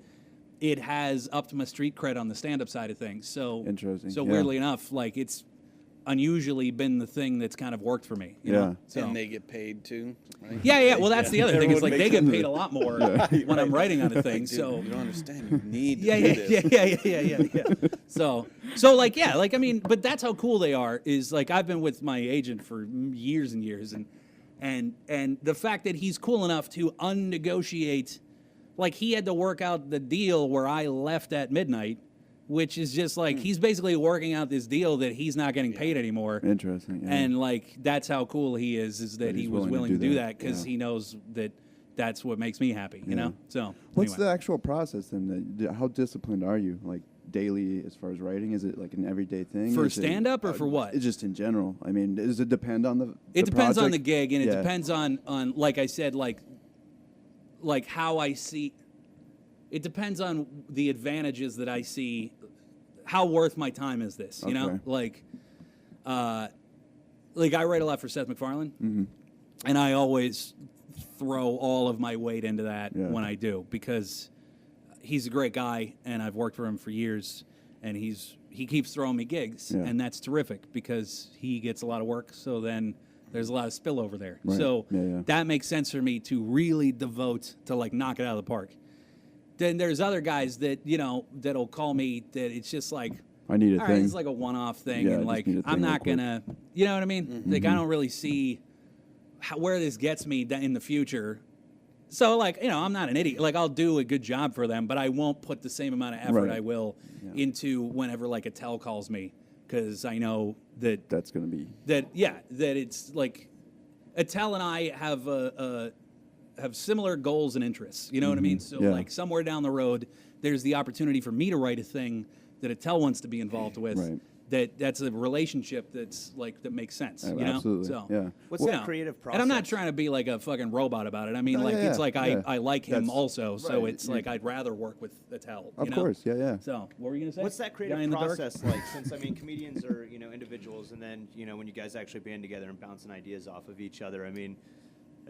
it has upped my street cred on the stand-up side of things. So interesting. So weirdly enough, like, it's unusually been the thing that's kind of worked for me. You know? So. And they get paid too. Right? Yeah. Well, that's the other thing. Is like they get paid a lot more when I'm writing on a thing. Dude, so you don't understand. You need to do this. Yeah. So like, yeah, like, I mean, but that's how cool they are. Is like, I've been with my agent for years and years, and the fact that he's cool enough to unnegotiate, like, he had to work out the deal where I left at midnight. Which is just like, he's basically working out this deal that he's not getting paid anymore. Interesting. Yeah. And like, that's how cool he is that he was willing to do that because yeah. he knows that that's what makes me happy, you know? So, what's anyway. the actual process then? How disciplined are you? Like, daily as far as writing? Is it like an everyday thing? For stand-up or for what? It's just in general. I mean, does it depend on the It depends on project? the gig, and it depends on, like I said, like how I see. It depends on the advantages that I see. How worth my time is this? You know, like I write a lot for Seth MacFarlane, and I always throw all of my weight into that when I do, because he's a great guy, and I've worked for him for years, and he keeps throwing me gigs, and that's terrific because he gets a lot of work. So then there's a lot of spillover there. Right. So that makes sense for me to really devote to like knock it out of the park. Then there's other guys that, you know, that'll call me that it's just like, I need a all thing. right, it's like a one-off thing, Yeah, and I like, just need a I'm thing not real gonna, you know what I mean? Like, I don't really see where this gets me in the future. So, like, you know, I'm not an idiot. Like, I'll do a good job for them, but I won't put the same amount of effort I will into whenever, like, Attell calls me, because I know that that's going to be... that it's, like, Attell and I have similar goals and interests. You know what I mean? So, like, somewhere down the road, there's the opportunity for me to write a thing that Attell wants to be involved with. Right. That's a relationship that's like that makes sense. You know? Absolutely. So, yeah. What's that creative process? And I'm not trying to be like a fucking robot about it. I mean, it's like I like him also, so it's like I'd rather work with Attell. Of course, yeah. So, what were you gonna say? What's that creative process like? Since I mean, comedians are individuals, and then when you guys actually band together and bouncing ideas off of each other. I mean,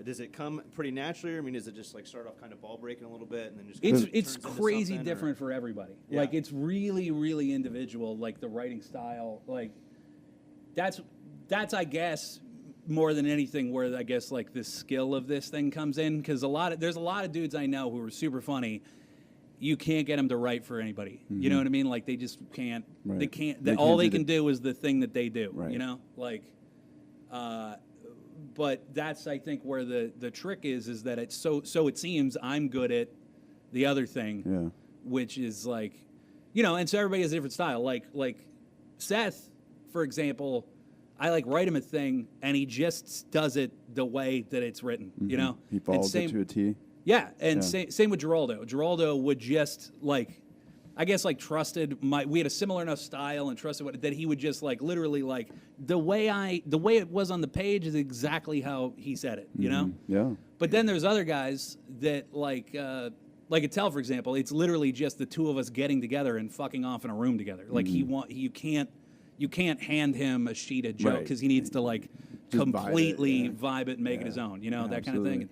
does it come pretty naturally? Or, I mean, is it just like start off kind of ball breaking a little bit and then just it's crazy different for everybody. Yeah. Like, it's really, really individual. Like, the writing style, like that's I guess more than anything where I guess like the skill of this thing comes in, because there's a lot of dudes I know who are super funny. You can't get them to write for anybody. You know what I mean? Like, they just can't. Right. They can't. All they can do is the thing that they do. Right. You know, like. But that's, I think, where the trick is that it's so it seems I'm good at the other thing, which is like, and so everybody has a different style. Like Seth for example, I like write him a thing, and he just does it the way that it's written. You know, He follows it to a T. Yeah, and same with Geraldo. Geraldo would just like, I guess like trusted we had a similar enough style and trusted that he would just like literally like the way it was on the page is exactly how he said it. You know. Yeah. But then there's other guys that like Attell, for example. It's literally just the two of us getting together and fucking off in a room together. Like you can't hand him a sheet of joke because he needs to like Just completely vibe it and make it his own. You know, that kind of thing.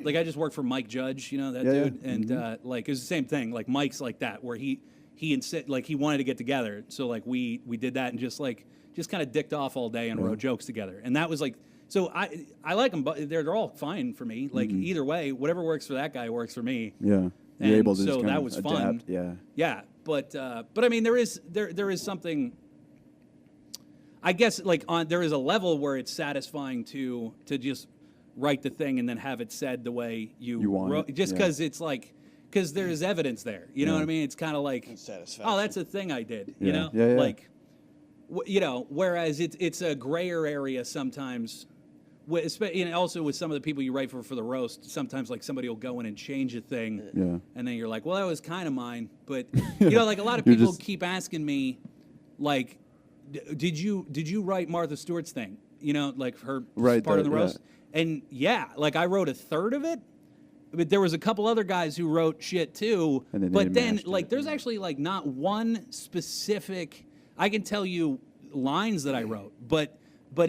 Like I just worked for Mike Judge, you know that dude, and like it was the same thing. Like Mike's like that, where he wanted to get together, so like we did that and just kind of dicked off all day and wrote jokes together, and that was like so I like them, but they're all fine for me. Like either way, whatever works for that guy works for me. Yeah, you're able to so just that was adapt. fun. Yeah, but I mean there is something. I guess like there is a level where it's satisfying to just write the thing and then have it said the way you want wrote, it. just because it's like because there's evidence there. You know what I mean? It's kind of like, oh, that's a thing I did. You know, like you know. Whereas it's a grayer area sometimes. And also with some of the people you write for the roast, sometimes like somebody will go in and change a thing, and then you're like, well, that was kind of mine. But you know, like a lot of people keep asking me, like, did you write Martha Stewart's thing? You know, like her part of the roast. And like I wrote a third of it, but there was a couple other guys who wrote shit too. But then like there's actually like not one specific. I can tell you lines that I wrote, but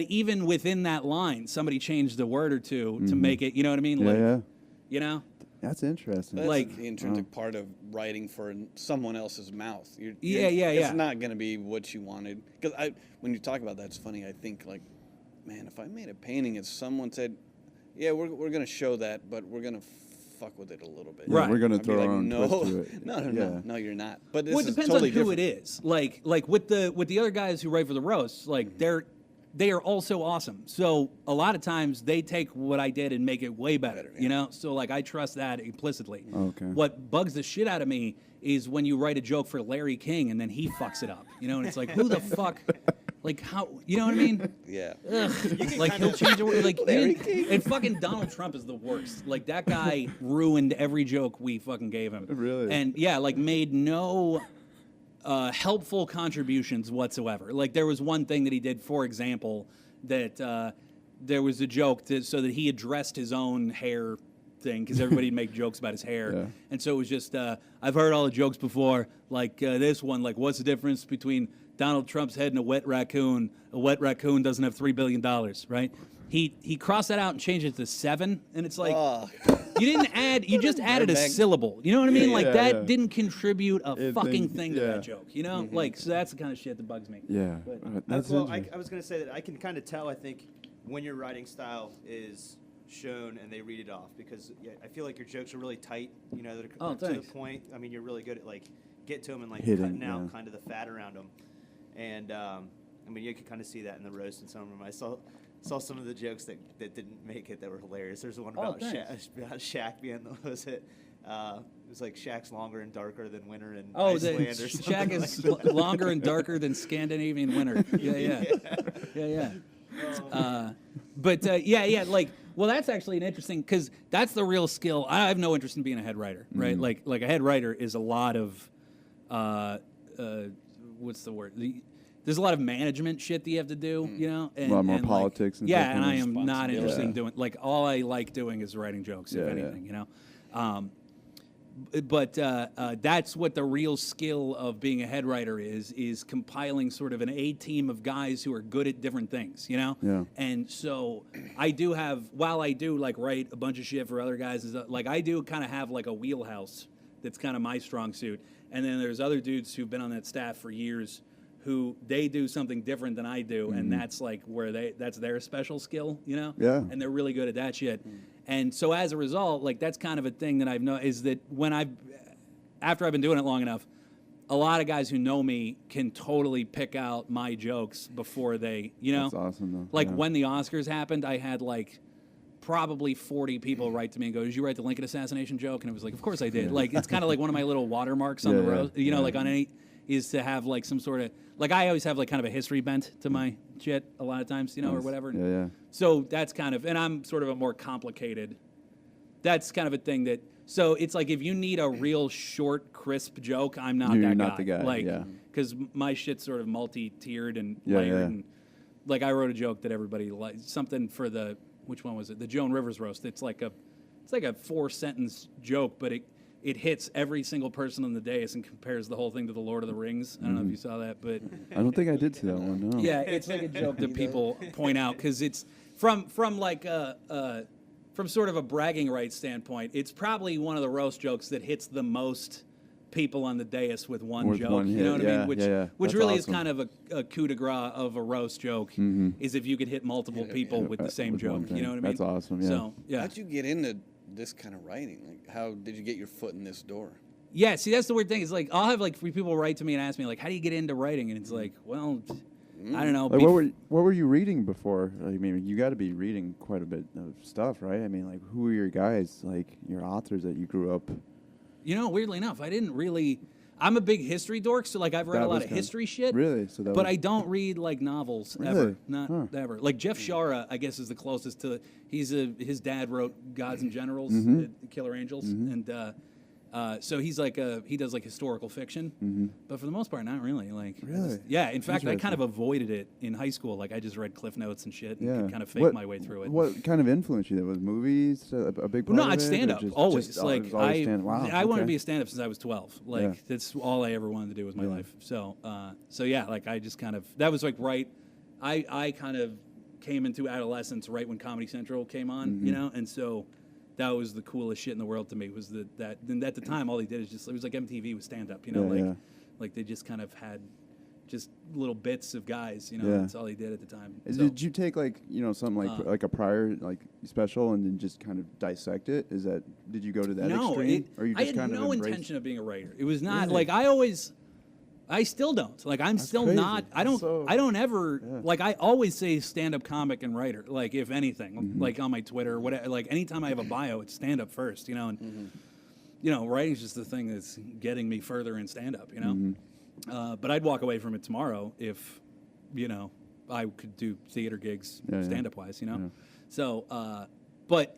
even within that line, somebody changed a word or two to make it. You know what I mean? Like, you know. That's interesting. That's like the intrinsic part of writing for someone else's mouth. It's not going to be what you wanted. Because when you talk about that, it's funny. I think like, man, if I made a painting and someone said, yeah, we're going to show that, but we're going to fuck with it a little bit. Right. We're going to throw like, our own twist to it. No, you're not. But this well, it is depends totally on who different. it is. Like with the other guys who write for the roasts, like they are also awesome. So a lot of times they take what I did and make it way better. You know? So like I trust that implicitly. Okay. What bugs the shit out of me is when you write a joke for Larry King and then he fucks it up. You know, and it's like, who the fuck? Like how? You know what I mean? Yeah. Like he'll change a word. Like and fucking Donald Trump is the worst. Like that guy ruined every joke we fucking gave him. Really? And like made no helpful contributions whatsoever. Like there was one thing that he did, for example, that there was a joke so that he addressed his own hair thing because everybody would make jokes about his hair, and so it was just I've heard all the jokes before, like this one, like what's the difference between Donald Trump's head and a wet raccoon? A wet raccoon doesn't have $3 billion, right? He crossed that out and changed it to 7, and it's like you didn't add, you just added a syllable. You know what I mean? Like that didn't contribute a fucking thing to that joke. You know, like so that's the kind of shit that bugs me. Yeah. I was going to say that I can kind of tell. I think when your writing style is shown and they read it off, because I feel like your jokes are really tight. You know, that are to the point. I mean, you're really good at like get to them and like cutting out kind of the fat around them. And I mean, you can kind of see that in the roast and some of them. I saw some of the jokes that didn't make it that were hilarious. There's one about Shaq being the was it. It was like Shaq's longer and darker than winter in Iceland or something. Shaq is longer and darker than Scandinavian winter. Yeah. But like, well, that's actually an interesting, because that's the real skill. I have no interest in being a head writer, right? Like a head writer is a lot of, what's the word? There's a lot of management shit that you have to do, you know? And, a lot more politics. Like, and I am not interested in doing, like, all I like doing is writing jokes, if anything, you know? But that's what the real skill of being a head writer is compiling sort of an A-team of guys who are good at different things, you know? Yeah. And so I do have, while I do like write a bunch of shit for other guys, like I do kind of have like a wheelhouse that's kind of my strong suit. And then there's other dudes who've been on that staff for years who they do something different than I do, and that's like where that's their special skill, you know? Yeah. And they're really good at that shit. And so as a result, like that's kind of a thing that I've known is that after I've been doing it long enough, a lot of guys who know me can totally pick out my jokes before they, you know? That's awesome, though. Like when the Oscars happened, I had like probably 40 people write to me and go, "Did you write the Lincoln assassination joke?" And it was like, "Of course I did." Like it's kind of like one of my little watermarks on the road, you know, like on any is to have like some sort of like I always have like kind of a history bent to my shit a lot of times, you know, or whatever. Yeah. So that's kind of, and I'm sort of a more complicated. That's kind of a thing that. So it's like if you need a real short, crisp joke, I'm not You're that not guy. the guy, Like, yeah. because my shit's sort of multi-tiered and Yeah, layered. yeah. And like I wrote a joke that everybody liked, something for the which one was it? The Joan Rivers roast. It's like a 4-sentence joke, but it hits every single person on the dais and compares the whole thing to the Lord of the Rings. I don't know if you saw that, but I don't think I did see that one. No. yeah, it's like a joke that people point out because it's from like from sort of a bragging rights standpoint. It's probably one of the roast jokes that hits the most people on the dais with one joke. One you hit, know what I mean? Which That's really awesome. is kind of a coup de grace of a roast joke. Is if you could hit multiple people with the same with one joke. thing. You know what I mean? That's awesome. Yeah. So yeah. How'd you get into this kind of writing? Like, how did you get your foot in this door? Yeah, see, that's the weird thing. Is like I'll have like 3 people write to me and ask me like, "How do you get into writing?" And it's like, well, I don't know. Like, what were you reading before? I mean, you got to be reading quite a bit of stuff, right? I mean, like, who are your guys, like your authors that you grew up? You know, weirdly enough, I didn't really. I'm a big history dork, so like I've read That a lot was of kinda- history shit. Really? So that But was- I don't read like novels Really? ever, not Huh. ever. Like Jeff Shara, I guess, is the closest to. His dad wrote Gods and Generals, Killer Angels, and so he's like he does like historical fiction, but for the most part, not really. Like, I Really? yeah. In fact, I kind of Interesting. avoided it in high school. Like, I just read Cliff Notes and shit, and Yeah. could kind of fake my way through it. What kind of influenced you? That was movies, a big part No, of I'd it, stand or up just- always. just- Like it was always stand- wow, I wanted to okay. be a stand up since I was 12. Like Yeah. that's all I ever wanted to do with my Yeah. life. So so yeah, like I just kind of that was like right. I kind of came into adolescence right when Comedy Central came on, you know, and so that was the coolest shit in the world to me. Was that and at the time all they did is just it was like MTV with stand up, you know, Yeah, yeah. like they just kind of had just little bits of guys, you know. Yeah. That's all they did at the time. So- Did you take like something like a prior like special and then just kind of dissect it? Did you go to that extreme, or you I just had kind no of embraced? intention of being a writer. It was not Really? like I still don't. Like I'm still crazy. not. I don't. That's so- I don't ever. Yeah. Like I always say stand-up comic and writer. Like if anything, Mm-hmm. like on my Twitter, whatever. Like anytime I have a bio, it's stand-up first. You know, and you know, writing's just the thing that's getting me further in stand-up. You know, Mm-hmm. but I'd walk away from it tomorrow if, you know, I could do theater gigs Yeah, yeah. stand-up wise. You know, Yeah. so but.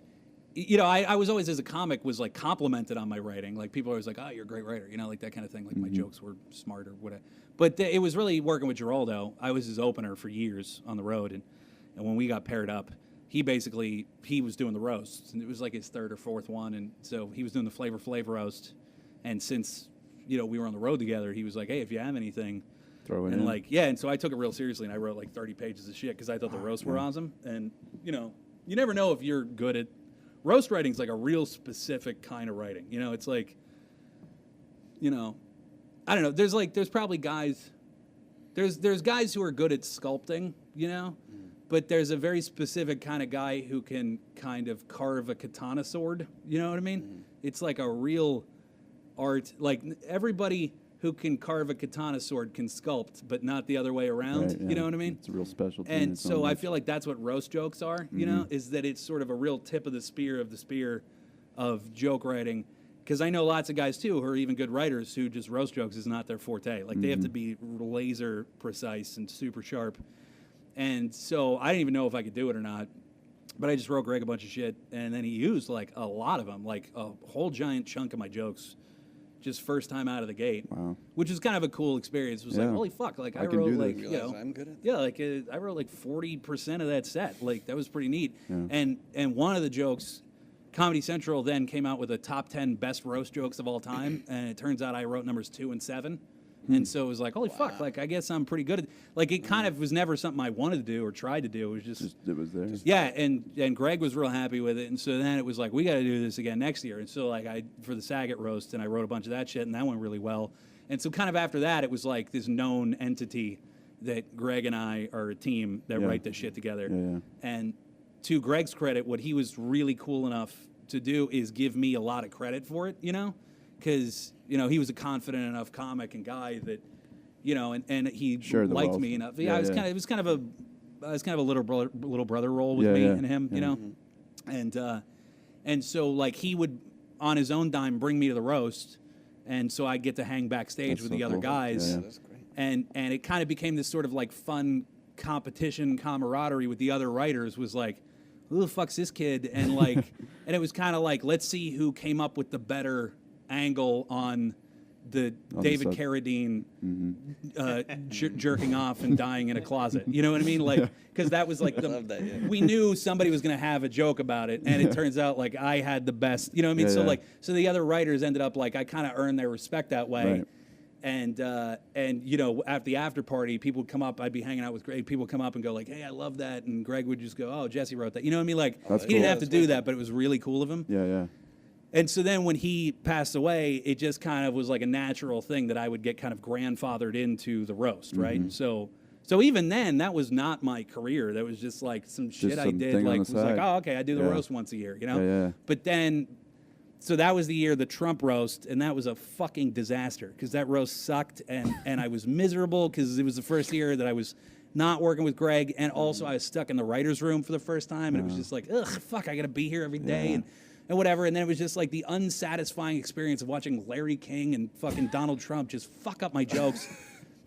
You know, I was always, as a comic, was like complimented on my writing. Like people are always like, "Oh, you're a great writer," you know, like that kind of thing. Like my jokes were smart or whatever. But it was really working with Geraldo. I was his opener for years on the road, and when we got paired up, he was doing the roasts, and it was like his 3rd or 4th one, and so he was doing the Flavor Flav roast. And since we were on the road together, he was like, "Hey, if you have anything." Throw it And in. like, yeah, and so I took it real seriously, and I wrote like 30 pages of shit because I thought the roasts were awesome. And you know, you never know if you're good at roast writing. Is like a real specific kind of writing. You know, it's like, you know, I don't know. There's probably guys. There's guys who are good at sculpting. You know, but there's a very specific kind of guy who can kind of carve a katana sword. You know what I mean? It's like a real art. Like everybody who can carve a katana sword can sculpt, but not the other way around. Right, You yeah. know what I mean? It's a real special thing. And in its so own I right. feel like that's what roast jokes are, you know, is that it's sort of a real tip of the spear of joke writing. Because I know lots of guys, too, who are even good writers who just roast jokes is not their forte. Like, they have to be laser precise and super sharp. And so I didn't even know if I could do it or not. But I just wrote Greg a bunch of shit, and then he used, like, a lot of them, like a whole giant chunk of my jokes just first time out of the gate. Wow. Which was kind of a cool experience. It was like, Yeah. holy fuck, like, I I can wrote, do like, this. you Realize know. I'm good at that. Yeah, like I wrote like 40% of that set. Like that was pretty neat. Yeah. And one of the jokes, Comedy Central then came out with a top 10 best roast jokes of all time, and it turns out I wrote numbers 2 and 7. And so it was like, holy fuck, like I guess I'm pretty good at. Like it kind of was never something I wanted to do or tried to do. It was just It was there. yeah, and Greg was real happy with it, and so then it was like we got to do this again next year, and so like I for the Saget roast, and I wrote a bunch of that shit, and that went really well, and so kind of after that, it was like this known entity that Greg and I are a team that Yeah. write this shit together, Yeah. and to Greg's credit, what he was really cool enough to do is give me a lot of credit for it, you know, because he was a confident enough comic and guy that. And he Shared the liked wealth. me enough. Yeah, Yeah, yeah. it was kind of a little brother role with Yeah, me yeah, and him, yeah. you know. and so like he would on his own dime bring me to the roast, and so I get to hang backstage with the other guys, Yeah. That's great. and it kind of became this sort of like fun competition camaraderie with the other writers. Was like, who the fuck's this kid? And like, and it was kind of like, let's see who came up with the better angle on the David Carradine jerking off and dying in a closet. You know what I mean? Like, because that was like love that, yeah. we knew somebody was going to have a joke about it, and it turns out like I had the best. You know what I mean? Yeah, so yeah. like, so the other writers ended up like I kind of earned their respect that way. Right. And you know, at the after party, people would come up. I'd be hanging out with Greg. People would come up and go like, "Hey, I love that," and Greg would just go, "Oh, Jesse wrote that." You know what I mean? Like, That's he didn't cool. have to do that, but it was really cool of him. Yeah. And so then when he passed away, it just kind of was like a natural thing that I would get kind of grandfathered into the roast, right? Mm-hmm. So even then, that was not my career. That was just like some shit I some did. thing on Like the was like, side. oh, okay, I do the Yeah. roast once a year, you know? Yeah. But then, so that was the year the Trump roast, and that was a fucking disaster because that roast sucked, and I was miserable because it was the first year that I was not working with Greg, and also I was stuck in the writer's room for the first time, and it was just like, ugh, fuck, I got to be here every day, Yeah. and whatever. And then it was just like the unsatisfying experience of watching Larry King and fucking Donald Trump just fuck up my jokes.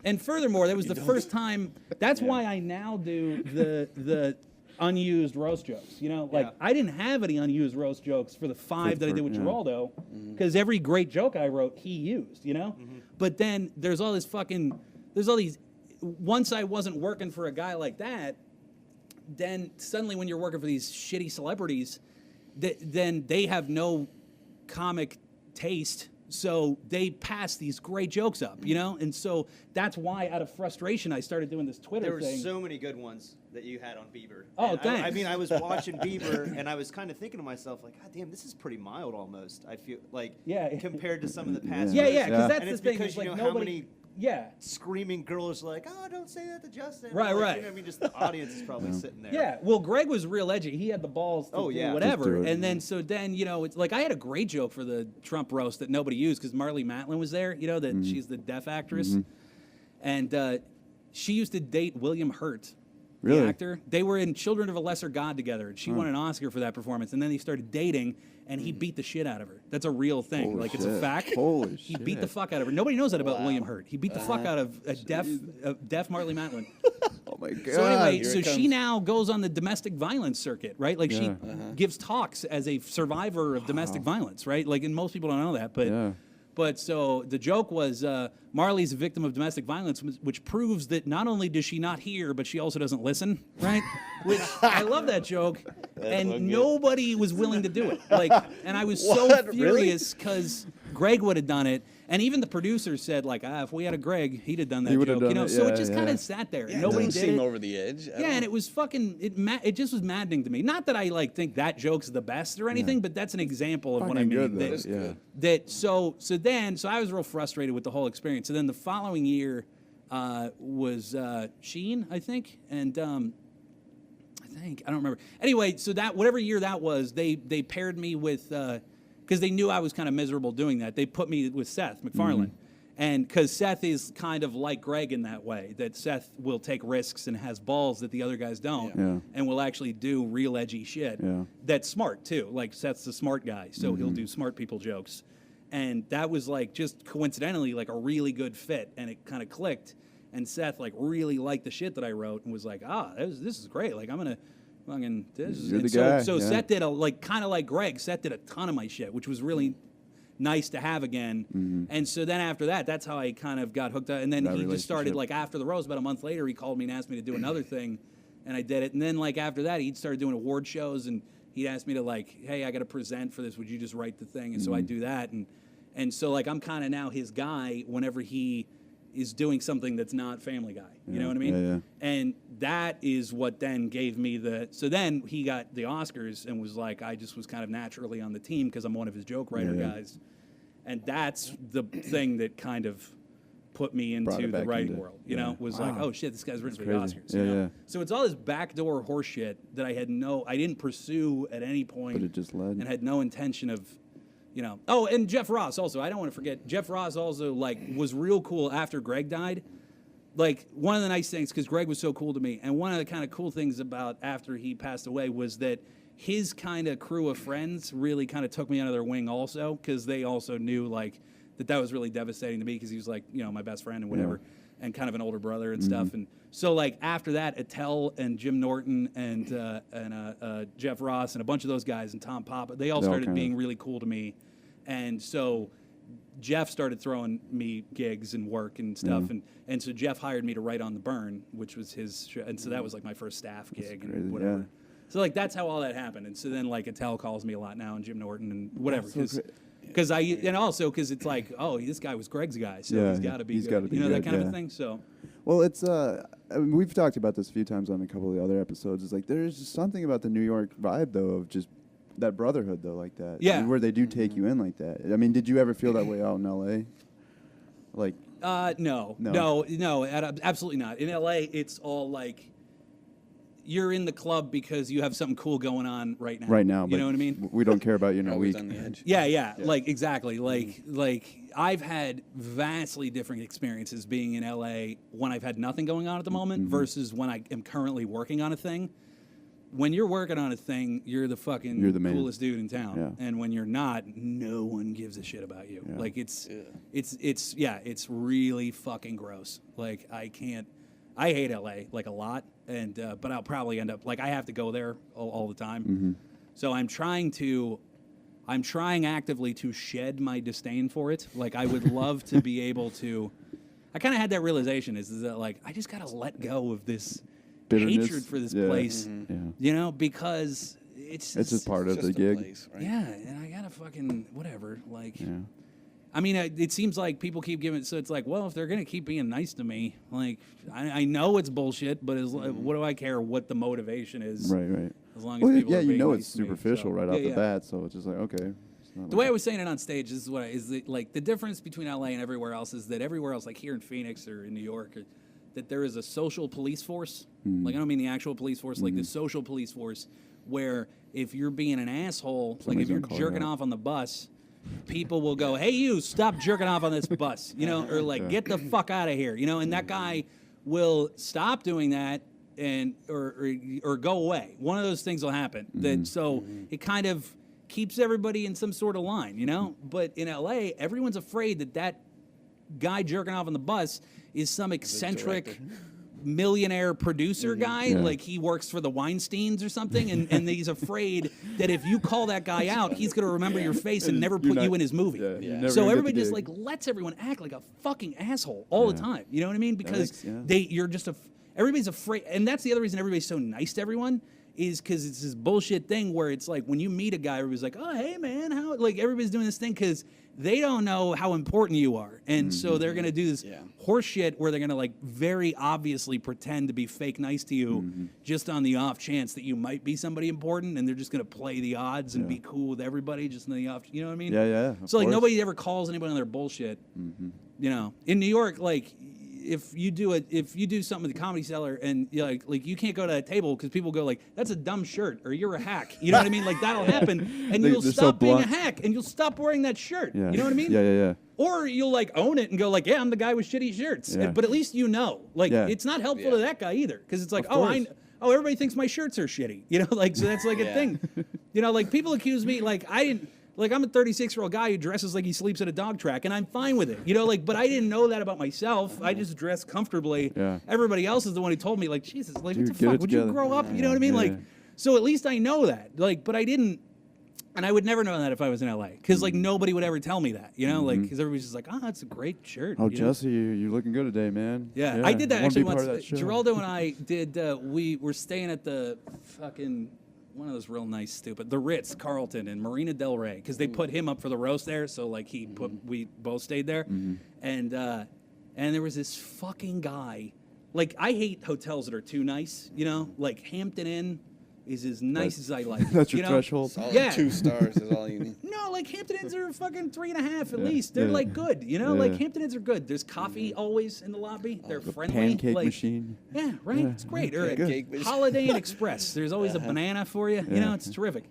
And furthermore, that was the first time. That's why I now do the unused roast jokes. You know, like Yeah. I didn't have any unused roast jokes for the five that I did with yeah. Geraldo, because every great joke I wrote, he used. You know, but then there's all these. Once I wasn't working for a guy like that, then suddenly when you're working for these shitty celebrities, then they have no comic taste, so they pass these great jokes up, you know? And so that's why, out of frustration, I started doing this Twitter There were thing. so many good ones that you had on Bieber. Oh, And thanks. I mean, I was watching Bieber, and I was kind of thinking to myself, like, God damn, this is pretty mild almost. I feel like, Yeah. compared to some of the past yeah, years. yeah, because Yeah. that's And the it's thing. because is you like know how nobody, many yeah. screaming girls are like, oh, don't say that to Justin. Right, Like, right. You know what I mean? Just the audience is probably sitting there. Yeah, well, Greg was real edgy. He had the balls to Oh, do yeah. whatever. Just do it. And then, so then, you know, it's like I had a great joke for the Trump roast that nobody used because Marlee Matlin was there, you know, that she's the deaf actress. And she used to date William Hurt, Really? the actor. They were in Children of a Lesser God together, and she won an Oscar for that performance. And then they started dating, and he beat the shit out of her. That's a real thing. Holy like, it's a shit. fact. Holy He beat the shit. fuck out of her. Nobody knows that about William Hurt. He beat the fuck out of a deaf Marlee Matlin. Oh my god. So anyway, Here so it she comes. now goes on the domestic violence circuit, right? Like she Yeah. gives talks as a survivor of domestic violence, right? Like, and most people don't know that, but Yeah. but so the joke was Marley's a victim of domestic violence, which proves that not only does she not hear, but she also doesn't listen, right? Which I love that joke, and so good. nobody was willing to do it. Like, and I was so What? Really? furious because Greg would have done it. And even the producers said, like, if we had a Greg, he'd have done that He would've joke. done You know, it, so yeah, it just kind yeah. of sat there. Yeah, Nobody it did doesn't seem it. over the edge. Yeah, and it was fucking it just was maddening to me. Not that I like think that joke's the best or anything, but that's an example of what I Fucking mean. good, though. that, is good. that so I was real frustrated with the whole experience. So then the following year was Sheen, I think, and I don't remember. Anyway, so that whatever year that was, they paired me with because they knew I was kind of miserable doing that. They put me with Seth MacFarlane. And because Seth is kind of like Greg in that way, that Seth will take risks and has balls that the other guys don't, Yeah. and will actually do real edgy shit. Yeah. That's smart too. Like Seth's a smart guy, so he'll do smart people jokes. And that was like just coincidentally like a really good fit, and it kind of clicked. And Seth like really liked the shit that I wrote and was like, this is great. Like I'm gonna fucking this. You're And the so guy, so yeah. Seth did kind of like Greg. Seth did a ton of my shit, which was really nice to have again. And so then after that, that's how I kind of got hooked up. And then That he just started relationship. like after the roast, about a month later, he called me and asked me to do another thing, and I did it. And then like after that, he started doing award shows, and he'd asked me to like, hey, I got to present for this. Would you just write the thing? And so I do that, and so like I'm kind of now his guy whenever he is doing something that's not Family Guy. You know what I mean? Yeah, yeah. And that is what then gave me the. So then he got the Oscars and was like, I just was kind of naturally on the team because I'm one of his joke writer Yeah, yeah. guys. And that's the thing that kind of put me Brought into it the back writing into- world. You yeah. know, was like, oh shit, this guy's written for the crazy. Oscars. Yeah, you know? yeah. So it's all this backdoor horse shit that I didn't pursue at any point. But it just led. And had no intention of, you know. Oh, and Jeff Ross also. I don't want to forget. Jeff Ross also like was real cool after Greg died. Like one of the nice things, because Greg was so cool to me, and one of the kind of cool things about after he passed away was that his kind of crew of friends really kind of took me under their wing also, because they also knew like that was really devastating to me, because he was like, you know, my best friend and whatever, and kind of an older brother and stuff. And so like after that, Attell and Jim Norton and Jeff Ross and a bunch of those guys and Tom Papa, they all started being really cool to me. And so Jeff started throwing me gigs and work and stuff, and so Jeff hired me to write on The Burn, which was his show, and so that was like my first staff gig and whatever. So like that's how all that happened, and so then like Attell calls me a lot now, and Jim Norton and whatever, because because it's like, oh, this guy was Greg's guy, so he's got to be good, you know, that kind of a thing. So well, it's I mean, we've talked about this a few times on a couple of the other episodes. It's like there's just something about the New York vibe though, of just that brotherhood though, like that. Yeah. I mean, where they do take you in like that. I mean, did you ever feel that way out in LA? Like no, absolutely not. In LA, it's all like you're in the club because you have something cool going on right now. Right now, you know what I mean? We don't care about you in a Always week. on the edge. Yeah, like exactly. Like I've had vastly different experiences being in LA when I've had nothing going on at the moment versus when I am currently working on a thing. When you're working on a thing, you're the coolest dude in town. Yeah. And when you're not, no one gives a shit about you. Yeah. Like it's really fucking gross. Like I hate LA like a lot, and but I'll probably end up like I have to go there all the time. So I'm trying actively to shed my disdain for it. Like I would love to be able to. I kind of had that realization is that like I just gotta let go of this bitterness, hatred for this place, you know, because it's just part of the gig. Place, right? Yeah, and I gotta fucking whatever. Like, I mean, it seems like people keep giving. So it's like, well, if they're gonna keep being nice to me, like, I know it's bullshit, but what do I care what the motivation is? Right. As long as people are being know nice it's to me, superficial so, right off the bat, so it's just like okay. The way I was saying it on stage is like the difference between LA and everywhere else is that everywhere else, like here in Phoenix or in New York, that there is a social police force. Like I don't mean the actual police force, like the social police force, where if you're being an asshole, like if you're jerking off on the bus, people will go, "Hey, you, stop jerking off on this bus," you know, or like get the fuck out of here, you know, and that guy will stop doing that and or go away. One of those things will happen. So it kind of keeps everybody in some sort of line, you know. But in LA, everyone's afraid that guy jerking off on the bus is some eccentric millionaire producer guy, like he works for the Weinsteins or something, and he's afraid that if you call that guy out, he's going to remember your face and never put you in his movie. So everybody just like lets everyone act like a fucking asshole all the time. You know what I mean? Because everybody's afraid, and that's the other reason everybody's so nice to everyone. Is because it's this bullshit thing where it's like when you meet a guy, everybody's like, "Oh, hey man, how?" Like everybody's doing this thing because they don't know how important you are, and so they're gonna do this horse shit where they're gonna like very obviously pretend to be fake nice to you, just on the off chance that you might be somebody important, and they're just gonna play the odds and be cool with everybody just on the off. You know what I mean? Yeah. So like nobody ever calls anybody on their bullshit. You know, in New York, like. If you do something at the Comedy Cellar and you're like you can't go to that table because people go like that's a dumb shirt or you're a hack, you know what I mean? Like that'll happen, and you'll stop being a hack and you'll stop wearing that shirt. You know what I mean? Yeah. Or you'll like own it and go like, yeah, I'm the guy with shitty shirts. But at least you know, like it's not helpful to that guy either because it's like everybody thinks my shirts are shitty, you know, like so that's like a thing, you know, like people accuse me like I didn't. Like, I'm a 36-year-old guy who dresses like he sleeps at a dog track, and I'm fine with it. You know, like, but I didn't know that about myself. I just dress comfortably. Everybody else is the one who told me, like, Jesus, like, what the fuck? Would you grow up? You know what I mean? Like, so at least I know that. Like, but I didn't, and I would never know that if I was in LA, because, like, nobody would ever tell me that, you know? Like, because everybody's just like, oh, that's a great shirt. Oh, Jesse, you're looking good today, man. Yeah, I did that actually once. Geraldo and I did, we were staying at the fucking... one of those real nice, stupid, the Ritz-Carlton in Marina Del Rey, because they put him up for the roast there, so like we both stayed there, and there was this fucking guy, like I hate hotels that are too nice, you know, like Hampton Inn is as nice as I like. That's your threshold. Solid 2 stars is all you need. No, like Hampton Inns are fucking 3.5 at least. They're like good, you know. Like Hampton Inns are good. There's coffee always in the lobby. They're friendly. Pancake like, machine. Yeah, right. It's great. Or Holiday Inn Express. There's always a banana for you. You know, it's terrific.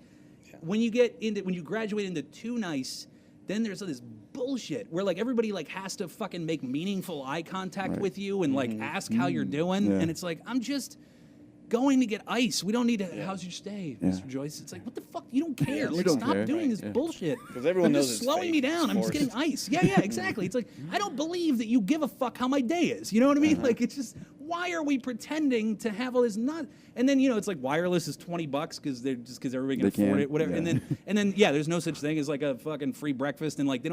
When you graduate into too nice, then there's this bullshit where like everybody like has to fucking make meaningful eye contact with you and like ask how you're doing, and it's like I'm just. going to get ice. We don't need to. How's your stay, Yeah. Mr. Joyce? It's like, what the fuck? You don't care. Like, don't stop care. doing this Yeah. bullshit. 'Cause everyone You're knows just it's slowing fake. me down. It's I'm just getting ice. Yeah, exactly. It's like, I don't believe that you give a fuck how my day is. You know what I mean? Like, it's just, why are we pretending to have all this not? And then, it's like wireless is $20 because everybody can They afford can, it, whatever. yeah. And then, there's no such thing as like a fucking free breakfast, and like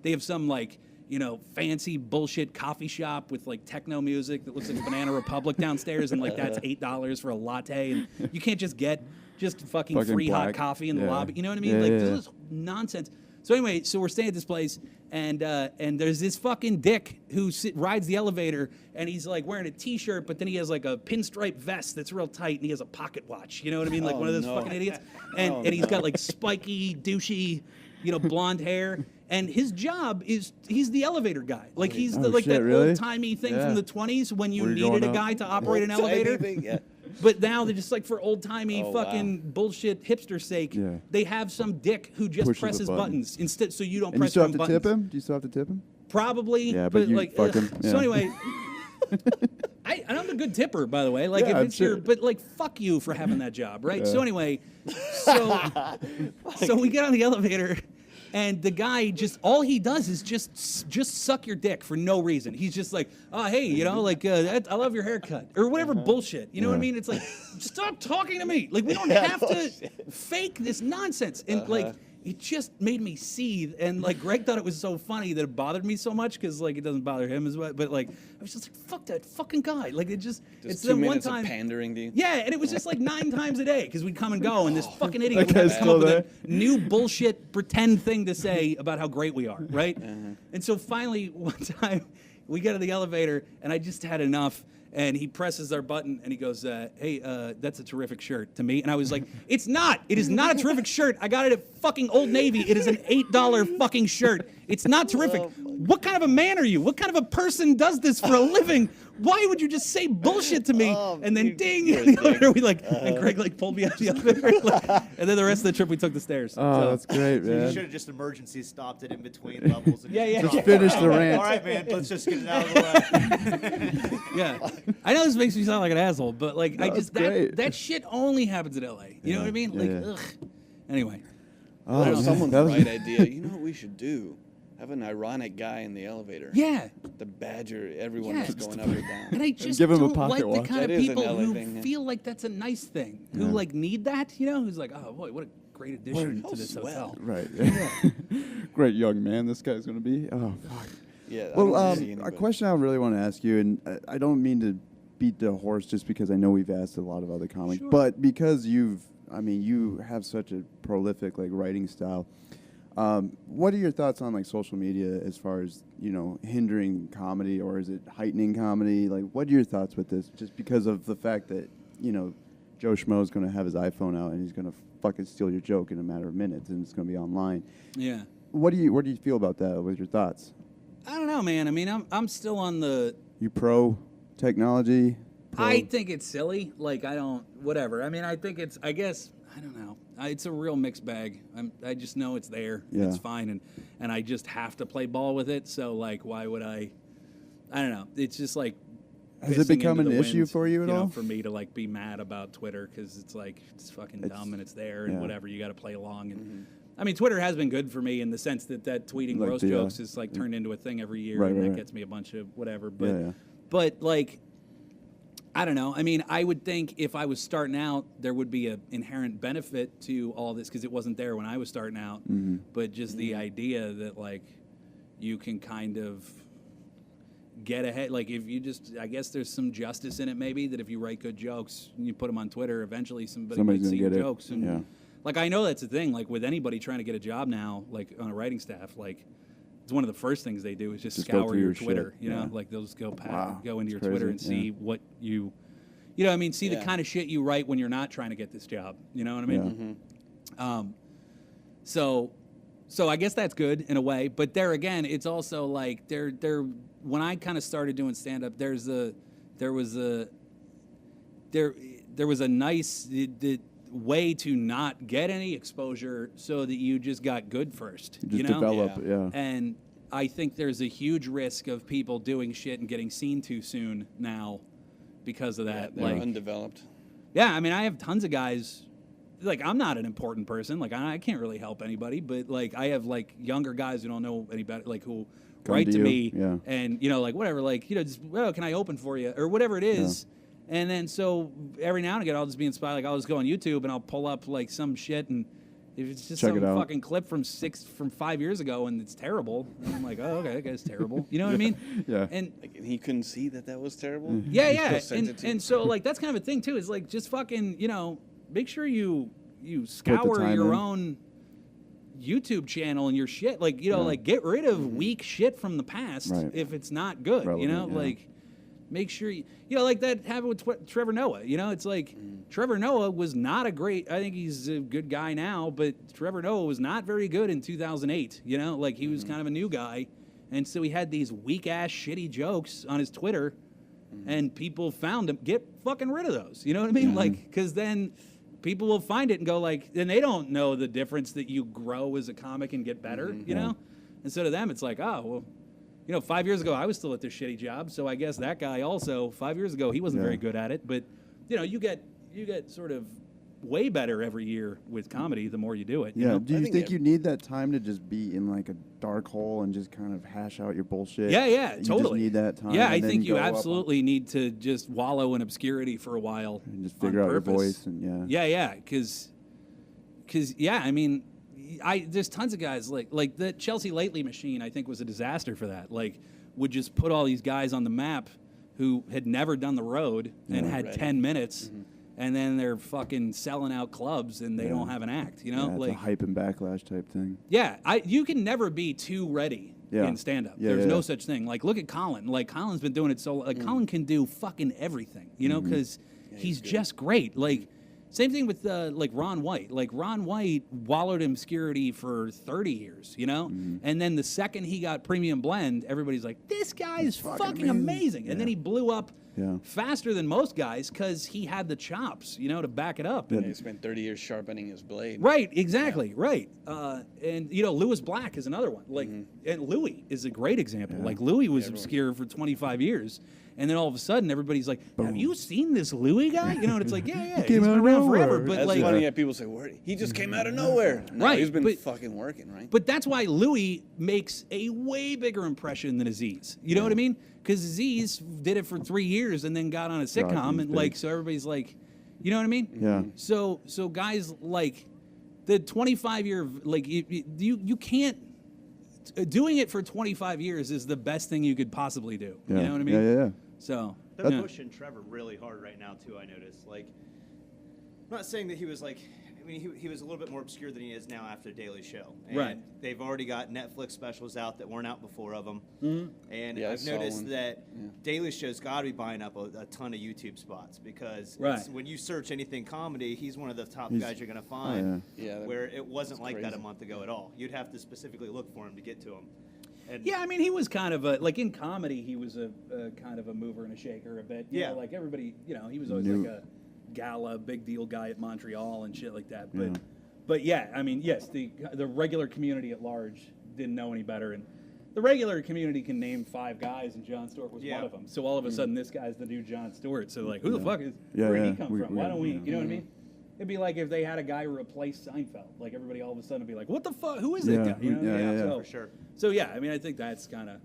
they have some like, fancy bullshit coffee shop with like techno music that looks like Banana Republic downstairs, and like that's $8 for a latte, and you can't just get fucking free hot black. coffee in the Yeah. lobby. You know what I mean? Yeah, Like yeah, this yeah. is nonsense. So anyway, we're staying at this place, and there's this fucking dick who rides the elevator, and he's like wearing a t-shirt, but then he has like a pinstripe vest that's real tight, and he has a pocket watch. You know what I mean? Like one of those fucking idiots. And he's got like spiky, douchey, blonde hair. And his job is he's the elevator guy. Like he's Oh, the like shit, that really? old timey thing Yeah. from the 20s when you Where you're needed a going up. guy to operate an elevator. Yeah. But now they're just like for old timey Oh, fucking bullshit hipster sake. Yeah. They have some dick who just Pushes a presses button. buttons instead, so you don't And you press still your have own to tip buttons. him? Do you still have to tip him? Probably. Yeah, but you like, fuck him. So Yeah. anyway. I'm a good tipper, by the way. Like, Yeah, if I'm it's your, sure. but like, fuck you for having that job, right? Yeah. So anyway, so we get on the elevator, and the guy all he does is just suck your dick for no reason. He's just like, oh hey, I love your haircut or whatever bullshit. You know what I Yeah. mean? It's like, stop talking to me. Like we don't have to fake this nonsense. And like it just made me seethe. And like Greg thought it was so funny that it bothered me so much because like it doesn't bother him as much. But like I was just like, fuck that fucking guy. Like it's 2 then one minutes time. of pandering to you. Yeah, and it was just like 9 times a day because we'd come and go, and this fucking idiot would That have guy's to come up still with a new bullshit pretend thing to say about how great we are, right? And so finally, one time, we get in the elevator, and I just had enough, and he presses our button, and he goes, hey, that's a terrific shirt to me. And I was like, it's not. It is not a terrific shirt. I got it at fucking Old Navy. It is an $8 fucking shirt. It's not terrific. What kind of a man are you? What kind of a person does this for a living? Why would you just say bullshit to me? And then ding, you're a in the elevator, dick. and Greg like pulled me out of the elevator. And then the rest of the trip, we took the stairs. Oh, So- that's great, So you man. should have just emergency stopped it in between levels. And Yeah, yeah. dropped Just finish it. the rant. All right, man, let's just get it out of the way. Yeah, I know this makes me sound like an asshole, but like I No, just it's great. that shit only happens in LA. You know what I mean? Yeah, Like, yeah. ugh. Anyway, Oh, That was man, someone's that was- bright idea. You know what we should do? Have an ironic guy in the elevator. yeah, The badger, everyone Yeah. is going up or down. and I just give him a don't pocket like the watch. kind That of is an people LA who thing, yeah. feel like that's a nice thing, who Yeah. like need that. You know, who's like, oh boy, what a great addition How to this swell. hotel. Right. Great young man this guy's going to be. Oh, fuck. Yeah. I Well, don't see a anybody. question I really want to ask you, and I don't mean to beat the horse just because I know we've asked a lot of other comics, Sure. but because you have such a prolific like writing style. What are your thoughts on like social media as far as hindering comedy, or is it heightening comedy? Like, what are your thoughts with this? Just because of the fact that Joe Schmo is going to have his iPhone out and he's going to fucking steal your joke in a matter of minutes, and it's going to be online. Yeah. What do you feel about that? What's your thoughts? I don't know, man. I mean, I'm still on the. You pro technology? Pro? I think it's silly. Like, I don't. Whatever. I mean, I think it's. I guess. I don't know. It's a real mixed bag. I just know it's there. Yeah. It's fine, and I just have to play ball with it. So like, why would I? I don't know. It's just like. Has it pissing become into an the issue wind, for you at all? For me to like be mad about Twitter because it's like it's fucking dumb and it's there and yeah. whatever. You got to play along and. I mean, Twitter has been good for me in the sense that tweeting Like roast the, jokes is like turned into a thing every year, Right, and right, that right. gets me a bunch of whatever. But Yeah, yeah. but like, I don't know. I mean, I would think if I was starting out, there would be an inherent benefit to all this because it wasn't there when I was starting out. Mm-hmm. But just the idea that like you can kind of get ahead. Like if you just, I guess there's some justice in it maybe that if you write good jokes and you put them on Twitter, eventually somebody Somebody's might see gonna your get it. jokes. And Yeah. like I know that's the thing. Like with anybody trying to get a job now, like on a writing staff, like it's one of the first things they do is just Just go scour through your your Twitter. shit. You know, Yeah. like they'll just go Wow, go into your that's Twitter crazy. and see what you know. What I mean, see the Yeah. kind of shit you write when you're not trying to get this job. You know what I mean? So I guess that's good in a way, but there again, it's also like there when I kind of started doing stand up, there was a nice the way to not get any exposure so that you just got good first. Just you know? develop, yeah. And I think there's a huge risk of people doing shit and getting seen too soon now because of that. They're like undeveloped. Yeah, I mean, I have tons of guys. Like, I'm not an important person. Like, I can't really help anybody. But like, I have like younger guys who don't know any better, like who write to me, and like whatever, like just can I open for you or whatever it is. And then so every now and again, I'll just be inspired. Like, I'll just go on YouTube and I'll pull up like some shit, and if it's just some fucking clip from 5 years ago and it's terrible, and I'm like, oh, okay, that guy's terrible. You know what I mean? Yeah. And like, he couldn't see that was terrible. Yeah. And so like that's kind of a thing too. Is like just fucking make sure you scour your own YouTube channel and your shit. Like like get rid of weak shit from the past if it's not good. Relevant, like. Make sure like that happened with Trevor Noah. It's like Trevor Noah was not a great. I think he's a good guy now, but Trevor Noah was not very good in 2008. Like he was kind of a new guy, and so he had these weak ass shitty jokes on his Twitter, and people found him. Get fucking rid of those. You know what I mean? Like, because then people will find it and go like, and they don't know the difference that you grow as a comic and get better. And so to them, it's like, oh well. 5 years ago, I was still at this shitty job, so I guess that guy also, 5 years ago, he wasn't very good at it. But, you get sort of way better every year with comedy the more you do it. Yeah. Do you think you need that time to just be in like a dark hole and just kind of hash out your bullshit? Yeah, you totally. Just need that time. Yeah, I think you absolutely need to just wallow in obscurity for a while and just figure out your voice and Yeah, because I mean. There's tons of guys like the Chelsea Lately machine. I think was a disaster for that. Like, would just put all these guys on the map who had never done the road and had 10 minutes, and then they're fucking selling out clubs and they don't have an act. Like it's a hype and backlash type thing. Yeah, you can never be too ready in stand up. There's no such thing. Like, look at Colin. Like, Colin's been doing it so. Like, Colin can do fucking everything. Because he's just great. Like. Same thing with like Ron White. Like Ron White wallowed in obscurity for 30 years, and then the second he got Premium Blend, everybody's like, "This guy is fucking amazing!" And then he blew up faster than most guys because he had the chops, to back it up. And he spent 30 years sharpening his blade. Right, exactly, right. And Louis Black is another one. Like, and Louis is a great example. Like Louis was obscure for 25 years. And then all of a sudden, everybody's like, "Have you seen this Louis guy?" And it's like, "Yeah, he's been around forever." But that's like, funny. Yeah, people say, "Where he just came out of nowhere." No, right? He's been fucking working, right? But that's why Louis makes a way bigger impression than Aziz. You know what I mean? Because Aziz did it for 3 years and then got on a sitcom, and like, so everybody's like, you know what I mean? Yeah. So guys like the 25-year, like you can't. Doing it for 25 years is the best thing you could possibly do. Yeah. You know what I mean? Yeah. So they're pushing Trevor really hard right now too. I noticed. Like, I'm not saying that he was like. I mean, he was a little bit more obscure than he is now after Daily Show. And right. They've already got Netflix specials out that weren't out before of him. And Yeah, I've noticed that Daily Show's got to be buying up a ton of YouTube spots because when you search anything comedy, he's one of the top guys you're going to find. Where it wasn't like that a month ago at all. You'd have to specifically look for him to get to him. And yeah, I mean, he was kind of like in comedy, he was a kind of a mover and a shaker a bit. You know, like everybody, he was always like a gala, big deal guy at Montreal and shit like that. But yeah, I mean, yes, the regular community at large didn't know any better, and the regular community can name 5 guys, and John Stewart was one of them. So all of a sudden, this guy's the new John Stewart. So like, who the fuck is? Where did he come from? Why don't we? You know what I mean? It'd be like if they had a guy replace Seinfeld. Like everybody all of a sudden would be like, "What the fuck? Who is that guy?" You know? So, for sure. So yeah, I mean, I think that's kind of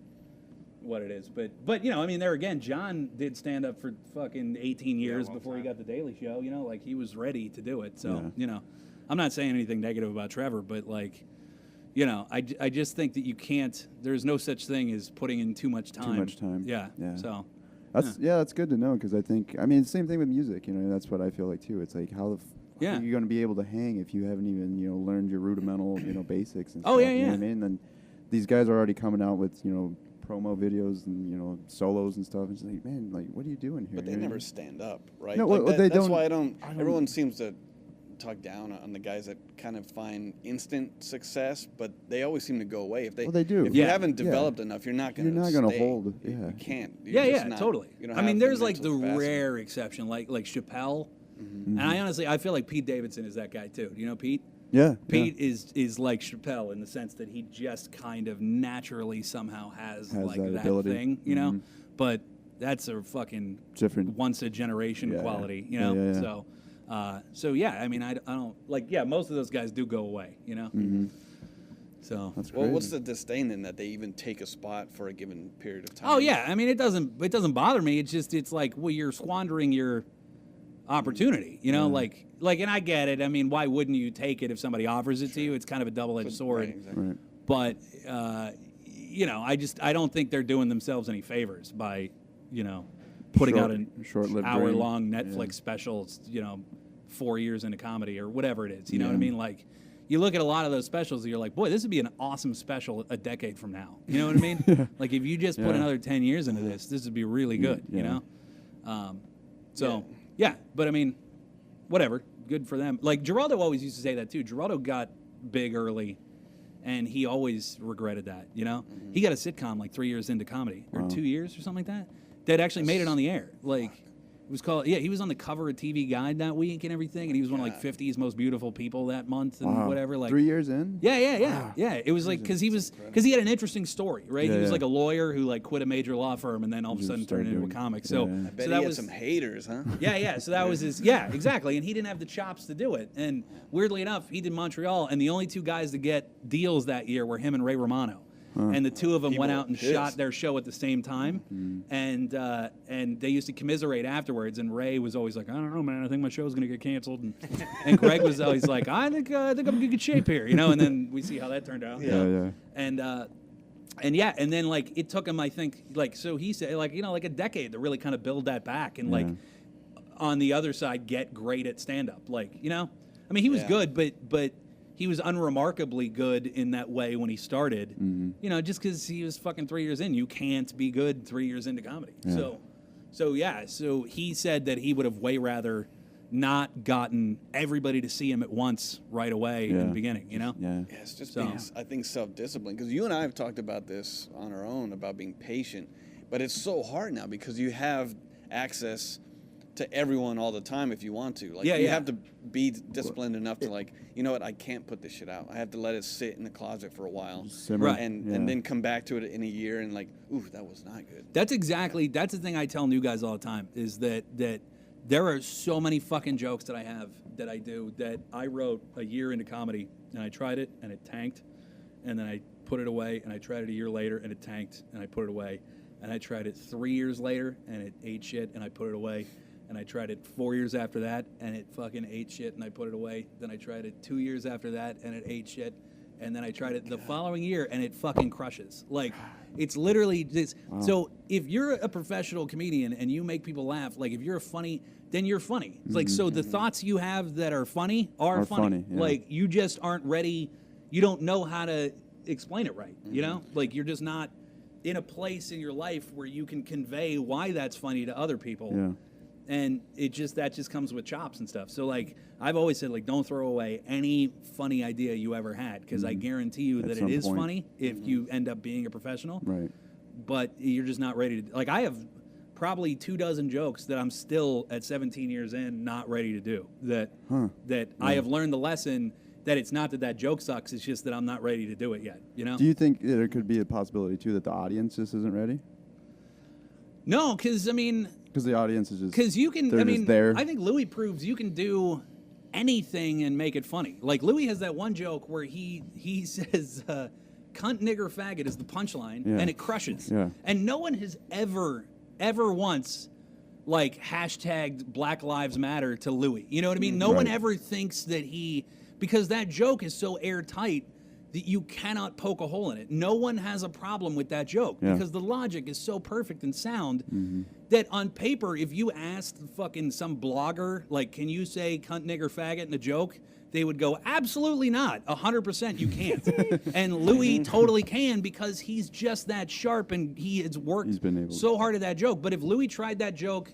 what it is. But I mean, there again, John did stand up for fucking 18 years before he got the Daily Show. Like he was ready to do it. So I'm not saying anything negative about Trevor, but like, I just think that you can't. There's no such thing as putting in too much time. Too much time. Yeah. So. That's good to know because I think same thing with music. That's what I feel like too. It's like how are you going to be able to hang if you haven't even learned your rudimental basics and stuff. You know what I mean? And then these guys are already coming out with promo videos and solos and stuff. And it's like, man, like what are you doing here? But they never stand up, right? No, like they that's don't. Why I don't. Everyone seems to talk down on the guys that kind of find instant success, but they always seem to go away. If they do. If you haven't developed enough, you're not going to hold. You can't. Totally. I mean, there's like the rare exception, like Chappelle. And I feel like Pete Davidson is that guy too. Do you know Pete? Yeah. Pete is like Chappelle in the sense that he just kind of naturally somehow has like that ability. thing, But that's a fucking different once a generation quality, you know? So I mean, I don't, like, most of those guys do go away, you know? Mm-hmm. So. That's Well, crazy. what's the disdain then that they even take a spot for a given period of time? Oh yeah, I mean it doesn't bother me. It's like, well, you're squandering your opportunity, you know, like, and I get it. I mean, why wouldn't you take it if somebody offers it to you? It's kind of a double-edged sword. Right, exactly. Right. But you know, I don't think they're doing themselves any favors by, you know, putting out an short-lived hour-long dream. Netflix special, you know, 4 years into comedy or whatever it is. You know what I mean? Like, you look at a lot of those specials, and you're like, boy, this would be an awesome special a decade from now. You know what I mean? Like, if you just put another 10 years into this would be really good, you know? But I mean, whatever. Good for them. Like, Geraldo always used to say that, too. Geraldo got big early, and he always regretted that, you know? He got a sitcom, like, 3 years into comedy, or 2 years or something like that actually made it on the air. Like... It was called, he was on the cover of TV Guide that week and everything, and he was one of like 50's most beautiful people that month and whatever. Like 3 years in? Yeah. It was like because he had an interesting story, right? He was like a lawyer who like quit a major law firm and then all of a sudden turned into a comic. So, I bet so that he had was some haters, huh? Yeah. So that was his. Yeah, exactly. And he didn't have the chops to do it. And weirdly enough, he did Montreal, and the only two guys to get deals that year were him and Ray Romano. And the two of them went out and shot their show at the same time, and they used to commiserate afterwards. And Ray was always like, "I don't know, man. I think my show's gonna get canceled." And Greg was always like, "I think I'm in good shape here," you know. And then we see how that turned out. And then like it took him, I think, like so he said, like like a decade to really kind of build that back and like on the other side get great at stand up. Like I mean he was good, but. He was unremarkably good in that way when he started, just because he was fucking 3 years in. You can't be good 3 years into comedy. Yeah. So he said that he would have way rather not gotten everybody to see him at once right away in the beginning, Yeah. Yeah, it's just being, I think, self-discipline. Because you and I have talked about this on our own, about being patient. But it's so hard now because you have access to everyone all the time if you want to. Like you have to be disciplined enough to like, you know what, I can't put this shit out. I have to let it sit in the closet for a while. Simmer. Right. And then come back to it in a year and like, ooh, that was not good. That's the thing I tell new guys all the time is that there are so many fucking jokes that I do that I wrote a year into comedy and I tried it and it tanked and then I put it away and I tried it a year later and it tanked and I put it away and I tried it 3 years later and it ate shit and I put it away. And I tried it 4 years after that, and it fucking ate shit, and I put it away. Then I tried it 2 years after that, and it ate shit. And then I tried it the following year, and it fucking crushes. Like, it's literally this. Wow. So if you're a professional comedian and you make people laugh, like, if you're funny, then you're funny. It's like, so the thoughts you have that are funny are funny. Like, you just aren't ready. You don't know how to explain it right, you know? Like, you're just not in a place in your life where you can convey why that's funny to other people. Yeah. And that just comes with chops and stuff. So like I've always said, like don't throw away any funny idea you ever had because I guarantee you that it is funny if you end up being a professional. Right. But you're just not ready to. Like I have probably 24 jokes that I'm still at 17 years in not ready to do. I have learned the lesson that it's not that joke sucks. It's just that I'm not ready to do it yet. You know. Do you think there could be a possibility too that the audience just isn't ready? No, because I mean. Because the audience is just... Because you can... I mean, there. I think Louis proves you can do anything and make it funny. Like, Louis has that one joke where he says, cunt, nigger, faggot is the punchline, and it crushes. Yeah. And no one has ever once, like, hashtagged Black Lives Matter to Louis. You know what I mean? No one ever thinks that he... Because that joke is so airtight that you cannot poke a hole in it. No one has a problem with that joke because the logic is so perfect and sound that on paper, if you asked fucking some blogger, like, can you say cunt, nigger, faggot in a joke? They would go, absolutely not. 100% you can't. And Louis totally can because he's just that sharp and he has worked so hard at that joke. But if Louis tried that joke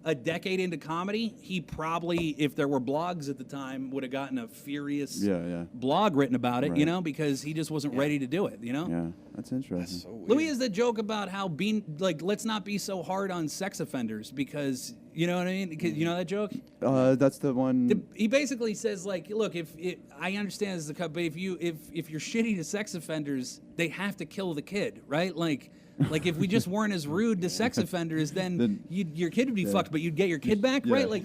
a decade into comedy, he probably, if there were blogs at the time, would have gotten a furious blog written about it, you know, because he just wasn't ready to do it, you know? Yeah. That's interesting. That's so weird. Louis has the joke about how being like, let's not be so hard on sex offenders because you know what I mean. Because you know that joke. That's the one. He basically says like, look, if I understand this is a cut, but if you're shitty to sex offenders, they have to kill the kid, right? Like if we just weren't as rude to sex offenders, then your kid would be fucked, but you'd get your kid back, right? Like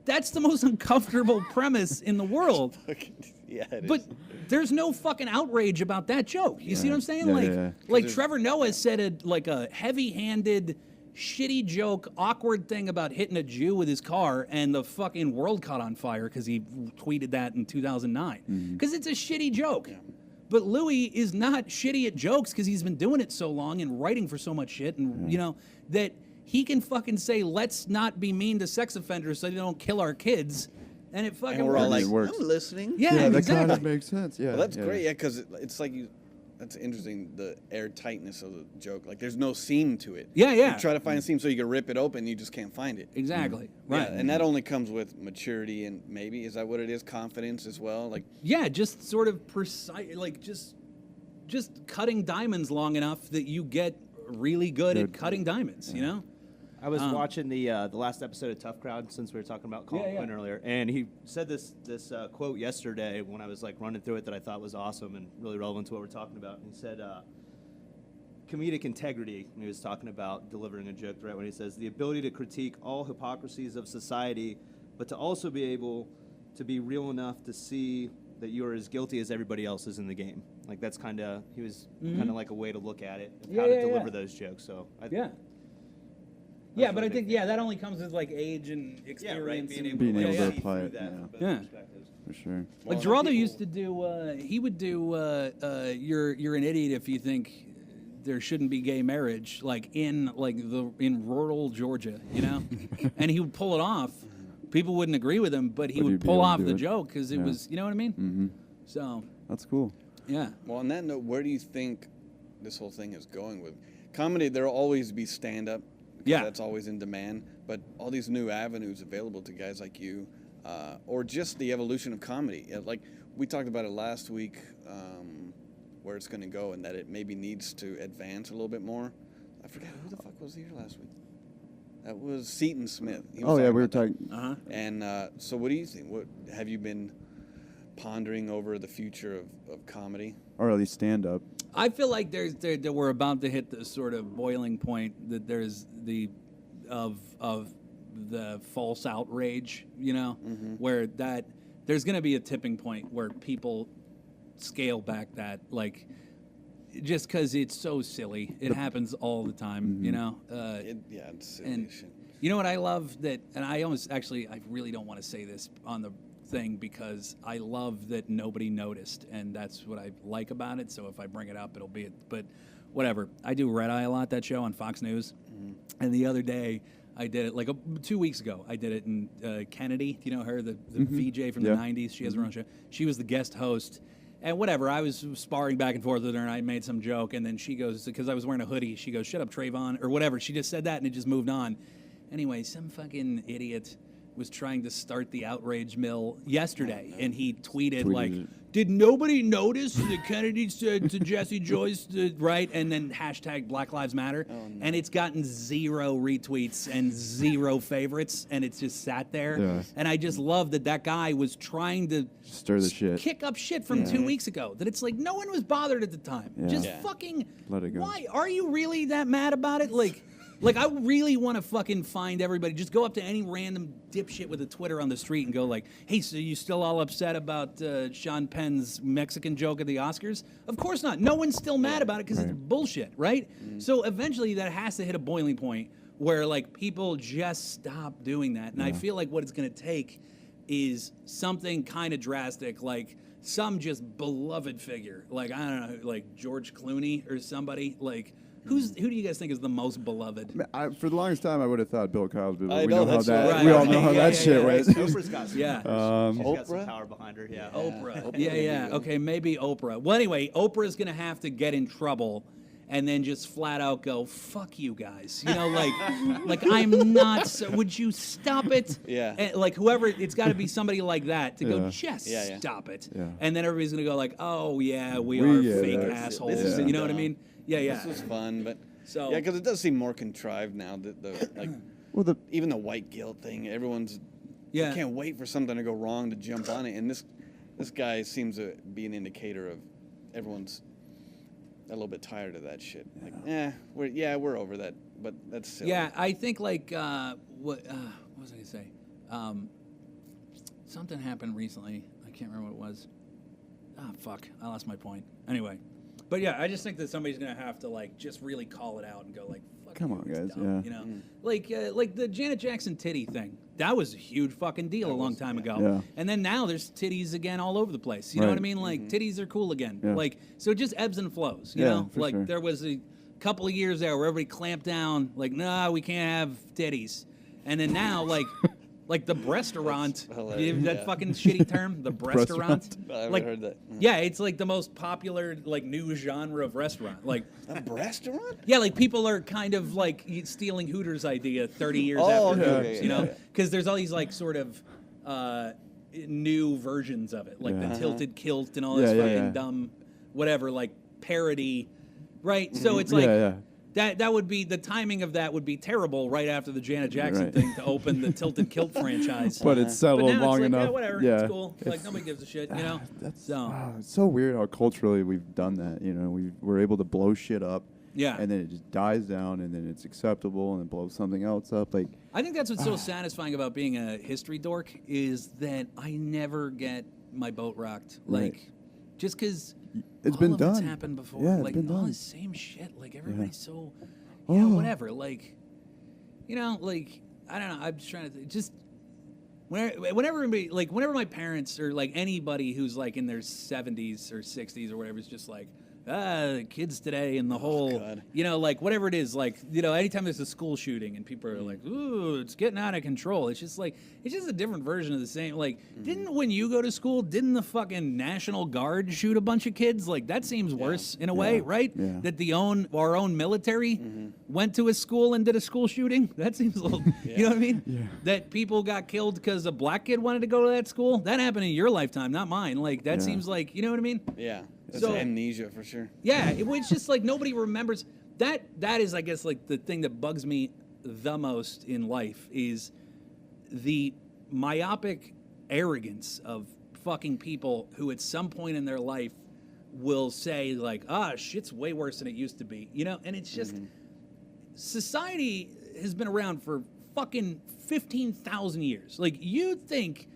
that's the most uncomfortable premise in the world. Yeah, it But is. there's no fucking outrage about that joke. You see what I'm saying? Like Trevor Noah said a heavy-handed, shitty joke, awkward thing about hitting a Jew with his car, and the fucking world caught on fire because he tweeted that in 2009. Because it's a shitty joke. Yeah. But Louis is not shitty at jokes because he's been doing it so long and writing for so much shit, and you know that he can fucking say, "Let's not be mean to sex offenders so they don't kill our kids." And it fucking And we're all works. like, I'm listening. Yeah, that exactly. kind of makes sense. Yeah, Well, that's great. Yeah, because it's like that's interesting. The airtightness of the joke. Like, there's no seam to it. Yeah, yeah. You try to find a seam so you can rip it open, you just can't find it. Exactly. Right. Yeah, and that only comes with maturity and maybe is that what it is? Confidence as well. Like, Yeah, just sort of precise, like just cutting diamonds long enough that you get really good at cutting diamonds. You know. I was watching the last episode of Tough Crowd since we were talking about Colin Quinn earlier, and he said this quote yesterday when I was like running through it that I thought was awesome and really relevant to what we're talking about. And he said, comedic integrity, when he was talking about delivering a joke, right? When he says the ability to critique all hypocrisies of society, but to also be able to be real enough to see that you're as guilty as everybody else is in the game. Like that's kind of like a way to look at it, and how to deliver those jokes. So Yeah, but I think that only comes with like age and experience. Being Being able to see apply through it, that yeah. from both Yeah. perspectives. for sure. Like Geraldo used to do. He would do. You're an idiot if you think there shouldn't be gay marriage, like in rural Georgia, you know, and he would pull it off. People wouldn't agree with him, but he But would he'd be pull able to off do the it. joke because it was, you know what I mean. Mm-hmm. So That's cool. yeah. well, on that note, where do you think this whole thing is going with comedy? There'll always be stand-up. Yeah. That's always in demand. But all these new avenues available to guys like you, or just the evolution of comedy. Like we talked about it last week, where it's going to go and that it maybe needs to advance a little bit more. I forget who the fuck was here last week. That was Seton Smith. He was Oh yeah, we were about talking. Uh huh. that. And so what do you think? What have you been pondering over the future of comedy? Or at least stand up. I feel like that we're about to hit the sort of boiling point that there's of the false outrage, you know, where that there's going to be a tipping point where people scale back that like just because it's so silly. It happens all the time, you know. It's silly and as shit. you know what I love that, and I really don't want to say this on the thing because I love that nobody noticed, and that's what I like about it. So if I bring it up, it'll be it. But whatever. I do Red Eye a lot, that show on Fox News, and the other day I did it 2 weeks ago. I did it in Kennedy. Do you know her, the VJ from the '90s? She has her own show. She was the guest host. And whatever, I was sparring back and forth with her, and I made some joke, and then she goes, because I was wearing a hoodie, she goes, "Shut up, Trayvon," or whatever. She just said that, and it just moved on. Anyway, some fucking idiot was trying to start the outrage mill yesterday, and he tweeted like, "Did nobody notice that Kennedy said to Jesse Joyce, right?" And then hashtag Black Lives Matter, and it's gotten 0 retweets and 0 favorites, and it's just sat there. Yeah. And I just love that guy was trying to Stir the shit. kick up shit from 2 weeks ago. That it's like no one was bothered at the time. Yeah. Just Yeah. fucking. Let it go. Why are you really that mad about it? Like I really want to fucking find everybody. Just go up to any random dipshit with a Twitter on the street and go like, "Hey, so you still all upset about Sean Penn's Mexican joke at the Oscars?" Of course not. No one's still mad about it because it's bullshit, right? So eventually that has to hit a boiling point where like people just stop doing that. And I feel like what it's going to take is something kind of drastic, like some just beloved figure, like I don't know, like George Clooney or somebody like. Who do you guys think is the most beloved? For the longest time, I would have thought Bill Cosby. But I we know, know how that's that. what I- We all Right. know how Yeah, that yeah, shit yeah. went. Oprah's got some, Yeah. she's got some Oprah? power behind her. Yeah. Oprah. Yeah. Okay, maybe Oprah. Well, anyway, Oprah's going to have to get in trouble and then just flat out go, fuck you guys. You know, like I'm not, would you stop it? Yeah. And, like whoever, it's got to be somebody like that to go, just Yeah. stop it. Yeah. And then everybody's going to go like, oh yeah, we are fake that's- assholes. this is You know what I dumb. mean? Yeah. This was fun, but So- yeah, because it does seem more contrived now. Like Well, even the white guilt thing, everyone's Yeah. can't wait for something to go wrong to jump on it, and this guy seems to be an indicator of everyone's a little bit tired of that shit. Like, we're over that, but that's silly. Yeah, I think like what was I gonna say? Something happened recently. I can't remember what it was. Ah, fuck! I lost my point. Anyway, but yeah, I just think that somebody's gonna have to like just really call it out and go like, "Fuck Come you, on, it's guys, dumb," yeah. You know, like the Janet Jackson titty thing. That was a huge fucking deal a long time ago. Yeah. And then now there's titties again all over the place. You know what I Right. mean? Like titties are cool again. Yeah. Like so, it just ebbs and flows. You Yeah, know, for like sure. there was a couple of years there where everybody clamped down, like, nah, we can't have titties. And then now, like the breast-a-rant, hilarious, that yeah. fucking shitty term, the breast-a-rant. I haven't like, heard that. Yeah, it's like the most popular like new genre of restaurant. Like, A restaurant? yeah, like people are kind of like stealing Hooters' idea 30 years Oh, after okay, Hooters, okay, you know, yeah. because there's all these like sort of new versions of it, like Yeah. the Uh-huh. tilted kilt and all this Yeah, fucking yeah. dumb, whatever, like parody, right? So it's like. Yeah. That would be the timing of that would be terrible right after the Janet Jackson Right. thing to open the Tilted Kilt franchise. But it's But settled now long it's like, enough. yeah, whatever, Yeah. it's cool. Like nobody gives a shit, you know. That's So it's so weird how culturally we've done that. You know, we're able to blow shit up. Yeah. And then it just dies down, and then it's acceptable, and then blows something else up. Like, I think that's what's so satisfying about being a history dork is that I never get my boat rocked. Right. Like, just because it's all been of done. it's happened before. Yeah, it's like been all done. the same shit. Like everybody's so, you know, whatever. Like, you know, like I don't know. I'm just trying to just. Whenever my parents or like anybody who's like in their 70s or 60s or whatever is just like, the kids today and the whole, God. you know, like whatever it is, like, you know, anytime there's a school shooting and people are like, ooh, it's getting out of control. It's just like, it's just a different version of the same. Like, didn't when you go to school, didn't the fucking National Guard shoot a bunch of kids? Like, that seems worse in a way, right? Yeah. That our own military went to a school and did a school shooting. That seems a little, you know what I mean? Yeah. That people got killed because a black kid wanted to go to that school. That happened in your lifetime, not mine. Like, that Yeah. seems like, you know what I mean? Yeah. It's So- amnesia for sure. Yeah, it's just like nobody remembers that. That is, I guess, like the thing that bugs me the most in life is the myopic arrogance of fucking people who, at some point in their life, will say like, shit's way worse than it used to be, you know. And it's just society has been around for fucking 15,000 years. Like, you think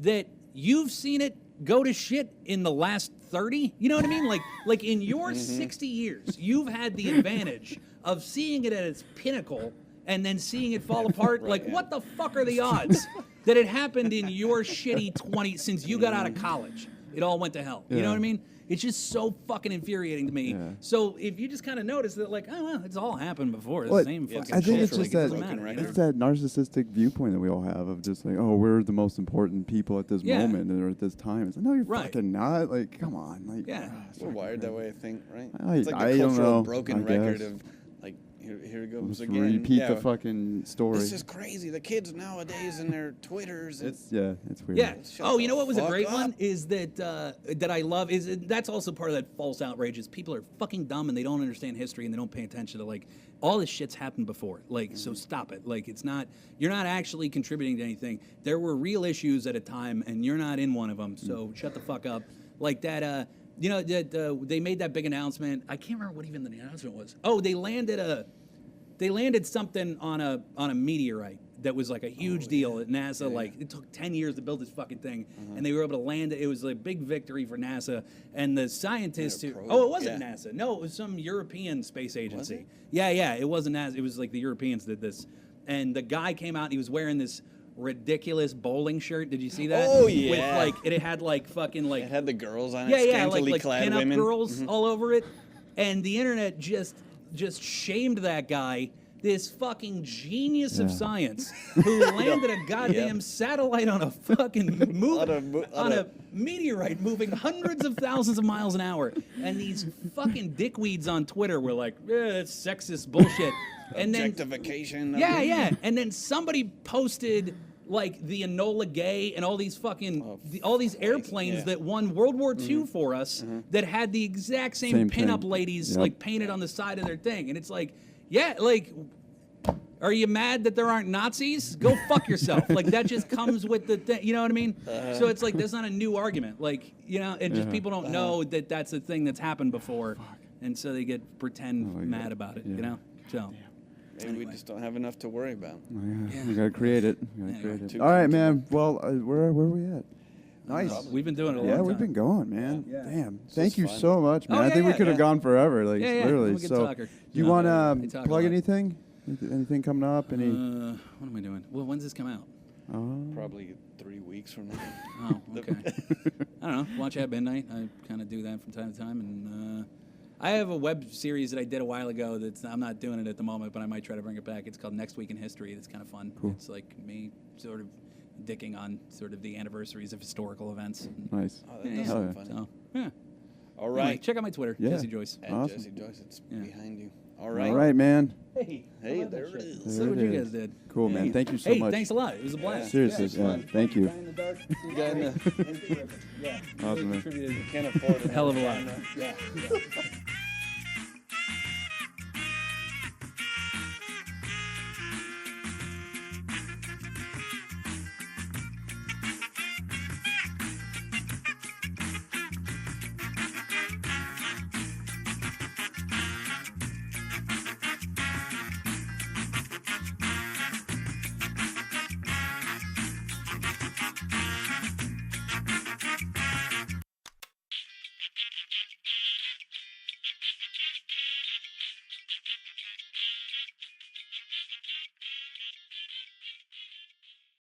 that you've seen it go to shit in the last 30? You know what I mean? Like in your 60 years, you've had the advantage of seeing it at its pinnacle and then seeing it fall apart. What the fuck are the odds that it happened in your shitty 20 since you got out of college? It all went to hell. You know what I mean? It's just so fucking infuriating to me. Yeah. So if you just kind of notice that, like, oh well, it's all happened before. It's Well, the same yeah, fucking I think shit. it's Like, just it doesn't that matter, you know? it's that narcissistic viewpoint that we all have of just like, oh, we're the most important people at this Yeah. moment or at this time. It's like, no, you're Right. fucking not. Like, come on. Like, Yeah. We're wired that way, I think, right? I- It's like I the don't cultural know, broken I record guess. of, like, here it goes Let's again. repeat Yeah. the fucking story. This is crazy. The kids nowadays and their Twitters. And It's weird. Yeah. Shut Oh, the you know what was a fuck great up. one is that that I love is that's also part of that false outrage is people are fucking dumb and they don't understand history and they don't pay attention to like all this shit's happened before. Like so stop it. Like it's not you're not actually contributing to anything. There were real issues at a time and you're not in one of them. So shut the fuck up. Like that you know that they made that big announcement. I can't remember what even the announcement was. Oh, they landed something on a meteorite that was like a huge deal at NASA. Like it took 10 years to build this fucking thing, and they were able to land it. It was a big victory for NASA and the scientists who. probe, Oh, it wasn't yeah. NASA. No, it was some European space agency. it? Yeah, it wasn't NASA. It was like the Europeans did this, and the guy came out. And he was wearing this ridiculous bowling shirt. Did you see that? Oh, With yeah. like it had like fucking like It had the girls on it, yeah, scantily like clad pinup women. girls all over it, and the internet just shamed that guy this fucking genius of science who landed a goddamn satellite on a fucking on a meteorite moving hundreds of thousands of miles an hour. And these fucking dickweeds on Twitter were like, it's sexist bullshit. And then Objectification. yeah. And then somebody posted like the Enola Gay and all these fucking all these airplanes that won World War II for us that had the exact same pinup thing. ladies like painted on the side of their thing. And it's like, yeah, like, are you mad that there aren't Nazis? Go fuck yourself. Like, that just comes with the thing. You know what I mean? So it's like, that's not a new argument. Like, you know, and just people don't know that that's a thing that's happened before. And so they get pretend mad about it, you know? So. Maybe we just don't have enough to worry about. We gotta create it. All right, man. Well, where are we at? Nice. We've been doing it a long Yeah, time. we've been going, man. Yeah. Damn. This Thank is you fun. so much, man. Oh, I think we yeah, could have gone forever, like literally. I'm a good So, talker. you Yeah, want I to talk a plug lot. anything? Anything coming up? Any? What am I doing? Well, when's this come out? Probably 3 weeks from now. Oh, okay. I don't know. Watch at midnight. I kind of do that from time to time, and I have a web series that I did a while ago. I'm not doing it at the moment, but I might try to bring it back. It's called Next Week in History. It's kind of fun. Cool. It's like me sort of dicking on sort of the anniversaries of historical events. Nice. Oh, that does sound funny. So, yeah. All Anyway, right. check out my Twitter, Yeah. Jesse Joyce. At Awesome. Jesse Joyce, it's Yeah. behind you. All right. All right, man. Hey, Hey, there it is. So what There you it guys is. did. Cool, man. Thank you so Hey, much. thanks a lot. It was a blast. Seriously, it's yeah. fun. Thank you. Guy in the dark. Guy in the- Yeah. Awesome, man. Contributed Can't afford it. a hell of a lot. Yeah.